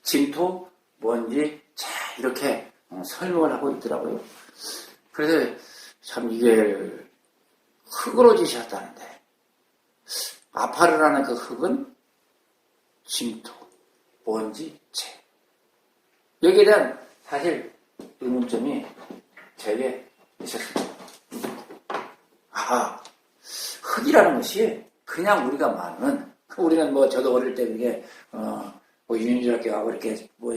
진토, 먼지, 자 이렇게 설명을 하고 있더라고요. 그래서 참 이게 흙으로 지셨다는데 아파르라는 그 흙은 진토, 먼지, 재. 여기에 대한 사실 의문점이 제게 있었습니다. 흙이라는 것이 그냥 우리가 말하는, 우리는 뭐 저도 어릴 때 그게 뭐 유인주학교 가고 이렇게 뭐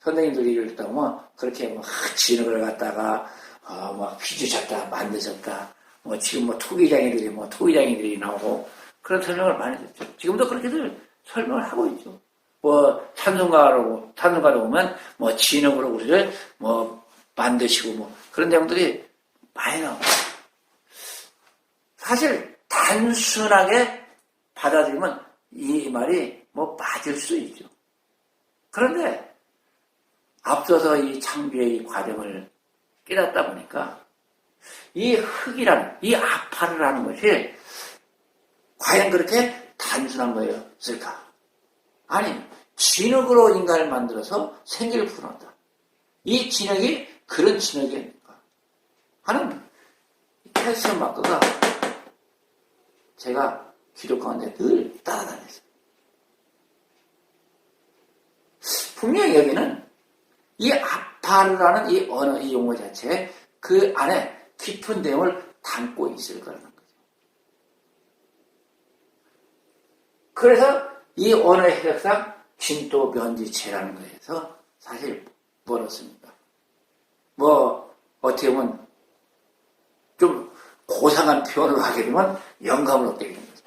선생님들이 이럴 때 보면 그렇게 뭐 진흙을 갖다가 막 휘주셨다 만드셨다 뭐 지금 뭐 토기장이들이 나오고 그런 설명을 많이 듣죠. 지금도 그렇게들 설명을 하고 있죠. 뭐 찬송가로 보면 뭐 진흙으로 우리를 뭐 만드시고 뭐 그런 내용들이 많이 나옵니다. 사실 단순하게 받아들이면 이 말이 뭐 맞을 수 있죠. 그런데 앞서서 이 창조의 이 과정을 깨닫다 보니까 이 흙이라는, 이 아파르라는 것이 과연 그렇게 단순한 거였을까? 아니, 진흙으로 인간을 만들어서 생기를 풀어낸다. 이 진흙이 그런 진흙입니까? 하는 헬스 마크가 제가 기록 가운데 늘 따라다녔어요. 분명히 여기는 이 아파르라는 이 언어, 이 용어 자체에 그 안에 깊은 내용을 담고 있을 거라는 거죠. 그래서 이 언어의 해석상 진토 면지체라는 거에서 사실 멀었습니다. 뭐 어떻게 보면 좀 고상한 표현을 하게 되면 영감을 얻게 되는 거죠.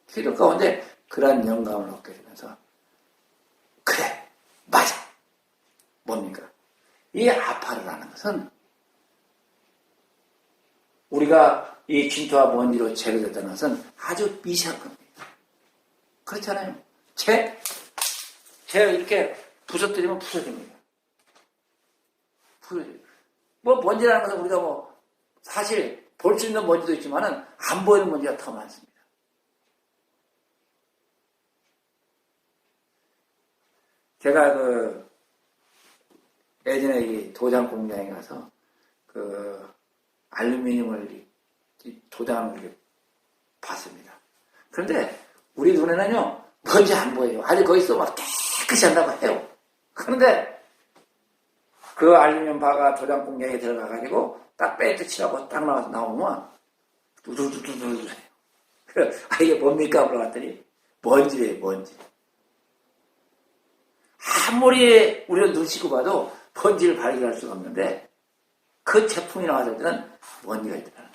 기록 가운데 그러한 영감을 얻게 되면서 그래, 맞아. 뭡니까? 이 아파르라는 것은 우리가 이 진토와 먼지로 제거됐다는 것은 아주 미세한 겁니다. 그렇잖아요. 재 이렇게 부서뜨리면 부서집니다. 뭐 먼지라는 것은 우리가 뭐 사실 볼 수 있는 먼지도 있지만은 안 보이는 먼지가 더 많습니다. 제가 예전에 이 도장 공장에 가서 알루미늄을 도장을 이렇게 봤습니다. 그런데 우리 눈에는요 먼지 안 보여요. 아직 거기서 막 깨끗이 한다고 해요. 그런데 그 알루미늄 바가 도장 공장에 들어가가지고 딱 페인트 칠하고 딱 나오면 두두두두두 해요. 이게 뭡니까? 물어봤더니 먼지래요, 먼지. 아무리 우리가 눈치고 봐도 먼지를 발견할 수가 없는데 그 제품이 나왔을 때는 먼지가 있더라고요.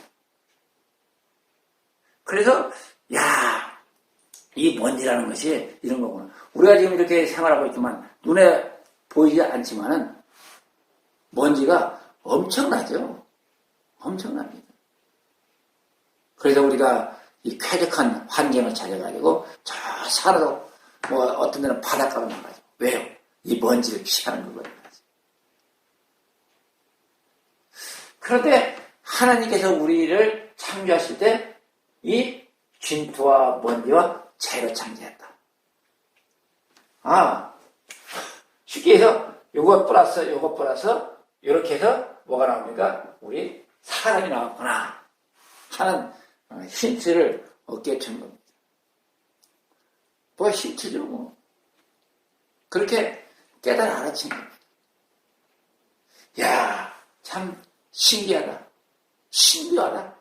그래서 이 먼지라는 것이 이런 거구나. 우리가 지금 이렇게 생활하고 있지만 눈에 보이지 않지만은 먼지가 엄청나죠. 엄청납니다. 그래서 우리가 이 쾌적한 환경을 찾아가지고 저 산으로 어떤 데는 바닷가로 나가죠. 왜요? 이 먼지를 피하는 거거든요. 그런데 하나님께서 우리를 창조하실 때 이 진토와 먼지와 재로 창조했다. 쉽게 해서 요거 플러스 이렇게 해서 뭐가 나옵니까? 우리 사람이 나왔구나 하는 힌트를 얻게 된 겁니다. 뭐가 힌트죠 뭐. 그렇게 깨달아 알아챈 겁니다. 참 신기하다. 신비하다.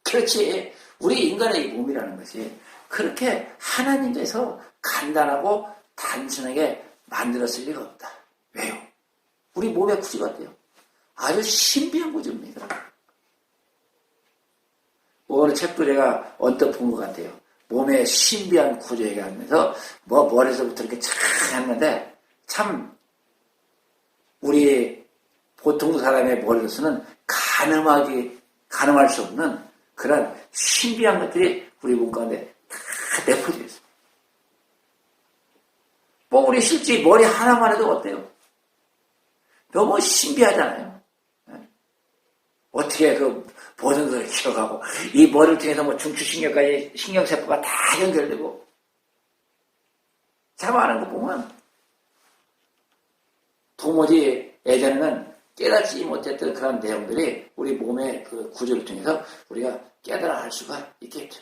그렇지. 우리 인간의 이 몸이라는 것이 그렇게 하나님께서 간단하고 단순하게 만들었을 리가 없다. 왜요? 우리 몸의 구조가 어때요? 아주 신비한 구조입니다. 어느 책도 제가 언뜻 본 것 같아요. 몸의 신비한 구조 얘기하면서 머리에서부터 이렇게 착 했는데 참 우리 보통 사람의 머리로서는 가늠할 수 없는 그런 신비한 것들이 우리 몸 가운데 다 내포되어 있습니다. 우리 실제 머리 하나만 해도 어때요? 너무 신비하잖아요. 어떻게 그 모든 것을 기억하고 이 머리를 통해서 중추신경까지 신경세포가 다 연결되고 참 하는 거 보면 도무지 예전에는 깨닫지 못했던 그런 내용들이 우리 몸의 그 구조를 통해서 우리가 깨달아 알 수가 있게 됩니다.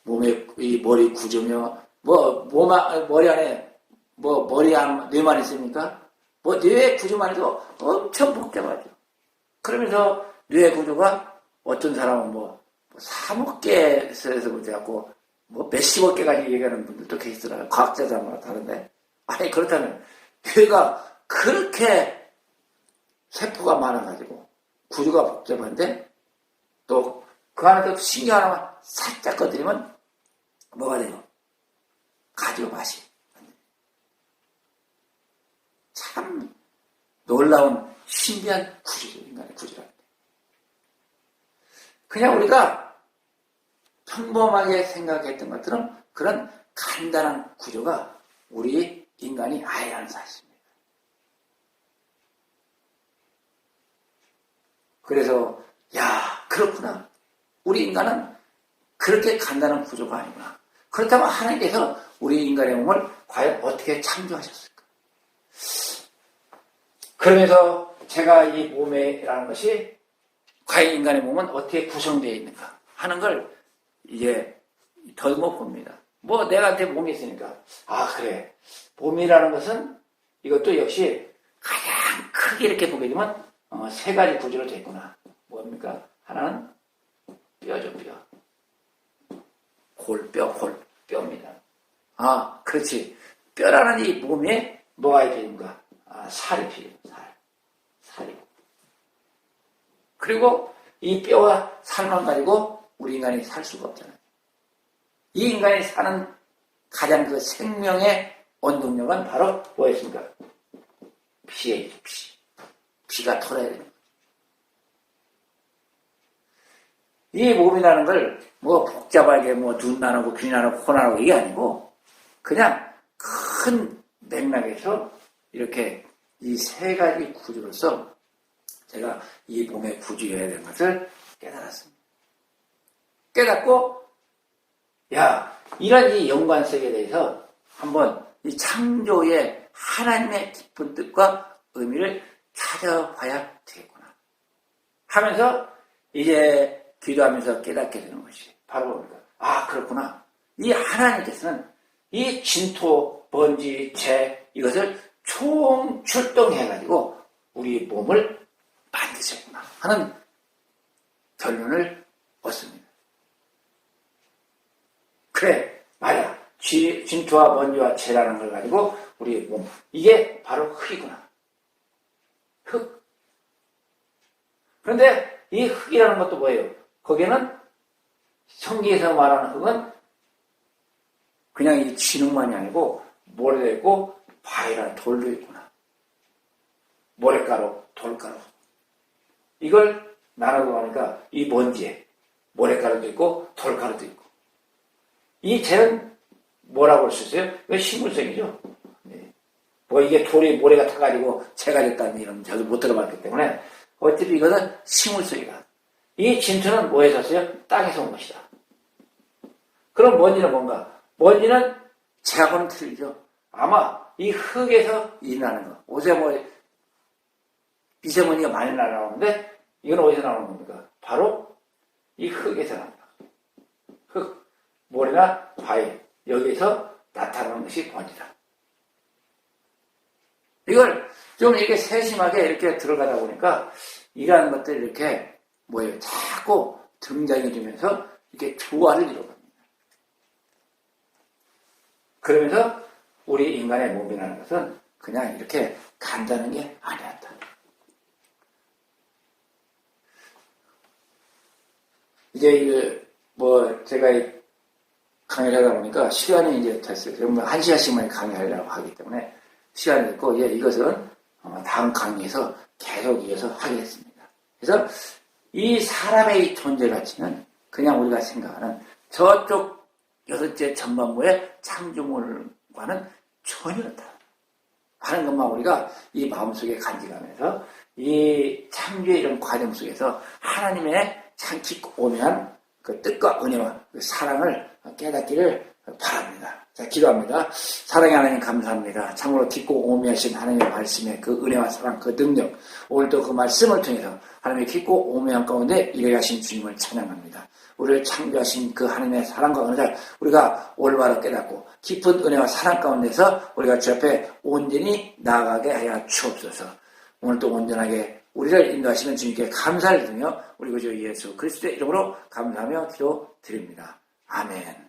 몸의 이 머리 구조며 머리 안에 뇌만 있습니까? 뇌의 구조만 해도 엄청 복잡하죠. 그러면서 뇌의 구조가 어떤 사람은 3억 개에서 갖고 몇십억 개까지 얘기하는 분들도 계시더라고요. 과학자들마다 다른데. 그렇다면 뇌가 그렇게 세포가 많아가지고 구조가 복잡한데 또 그 안에 또 신경 하나만 살짝 건드리면 뭐가 돼요? 가지고 맛이. 참 놀라운 신비한 구조죠. 인간의 구조라는 게. 그냥 우리가 평범하게 생각했던 것처럼 그런 간단한 구조가 우리 인간이 아니라는 사실입니다. 그래서 그렇구나. 우리 인간은 그렇게 간단한 구조가 아니구나. 그렇다면 하나님께서 우리 인간의 몸을 과연 어떻게 창조하셨을까? 그러면서 제가 이 몸이라는 것이 과연 인간의 몸은 어떻게 구성되어 있는가 하는 걸 이제 더듬어 봅니다. 내가한테 몸이 있으니까 그래. 몸이라는 것은 이것도 역시 가장 크게 이렇게 보게 되면 세 가지 구조로 되어 있구나. 뭡니까? 하나는 뼈죠, 뼈. 뼈입니다. 그렇지. 뼈라는 이 몸에 뭐가 있는가? 살이 필요해요, 살이. 그리고 이 뼈와 살만 가지고 우리 인간이 살 수가 없잖아요. 이 인간이 사는 가장 그 생명의 원동력은 바로 뭐였습니까? 피예요, 피. 피가 돌아야 됩니다. 이 몸이라는 걸 복잡하게 눈 나누고 귀 나누고 코 나누고 이게 아니고 그냥 큰 맥락에서 이렇게 이 세 가지 구조로서 제가 이 몸의 구조여야 되는 것을 깨달았습니다. 깨닫고 이런 이 연관성에 대해서 한번 이 창조의 하나님의 깊은 뜻과 의미를 찾아봐야 되겠구나 하면서 이제 기도하면서 깨닫게 되는 것이 바로 뭡니까? 그렇구나. 이 하나님께서는 이 진토, 먼지, 재 이것을 총 출동해가지고 우리 몸을 만드셨구나 하는 결론을 얻습니다. 그래, 맞아. 진토와 먼지와 재라는 걸 가지고 우리 몸, 이게 바로 흙이구나. 흙. 그런데 이 흙이라는 것도 뭐예요? 거기에는 성경에서 말하는 흙은 그냥 이 진흙만이 아니고 모래도 있고 바위랑 돌도 있구나. 모래가루, 돌가루. 이걸 나눠서 보니까 이 먼지에 모래가루도 있고 돌가루도 있고. 이 재는 뭐라고 할 수 있어요? 이거 식물성이죠. 네. 뭐 이게 돌이 모래가 타가지고 재가 됐다는 이런 저도 못 들어봤기 때문에 어차피 이것은 식물성이다. 이 진토는 뭐에서 왔어요? 땅에서 온 것이다. 그럼 먼지는 뭔가? 먼지는 재하고는 틀리죠. 아마 이 흙에서 일어나는 거. 요새 뭐 미세먼지가 많이 날아오는데 이건 어디서 나오는 겁니까? 바로 이 흙에서 나옵니다. 흙, 모래나 바위, 여기에서 나타나는 것이 먼지다. 이걸 좀 이렇게 세심하게 이렇게 들어가다 보니까 이러한 것들이 이렇게 뭐예요? 자꾸 등장이 되면서 이렇게 조화를 이루어갑니다. 그러면서 우리 인간의 몸이라는 것은 그냥 이렇게 간다는 게 아니었다. 이제 뭐 제가 강의를 하다 보니까 시간이 이제 됐어요. 그러면 1시간씩만 강의하려고 하기 때문에 시간이 있고 이것은 다음 강의에서 계속 이어서 하겠습니다. 그래서 이 사람의 존재 가치는 그냥 우리가 생각하는 저쪽 여섯째 전반부의 창조물과는 전혀 다르다 하는 것만 우리가 이 마음속에 간직하면서 이 창조의 이런 과정 속에서 하나님의 참 깊고 오묘한 그 뜻과 은혜와 그 사랑을 깨닫기를 바랍니다. 자, 기도합니다. 사랑의 하나님 감사합니다. 참으로 깊고 오묘하신 하나님의 말씀의 그 은혜와 사랑, 그 능력, 오늘도 그 말씀을 통해서 하나님의 깊고 오묘한 가운데 일해 하신 주님을 찬양합니다. 우리를 창조하신 그 하나님의 사랑과 은혜를 우리가 올바로 깨닫고 깊은 은혜와 사랑 가운데서 우리가 주 앞에 온전히 나아가게 하여 주옵소서. 오늘도 온전하게 우리를 인도하시는 주님께 감사를 드리며 우리 구주 예수 그리스도의 이름으로 감사하며 기도드립니다. 아멘.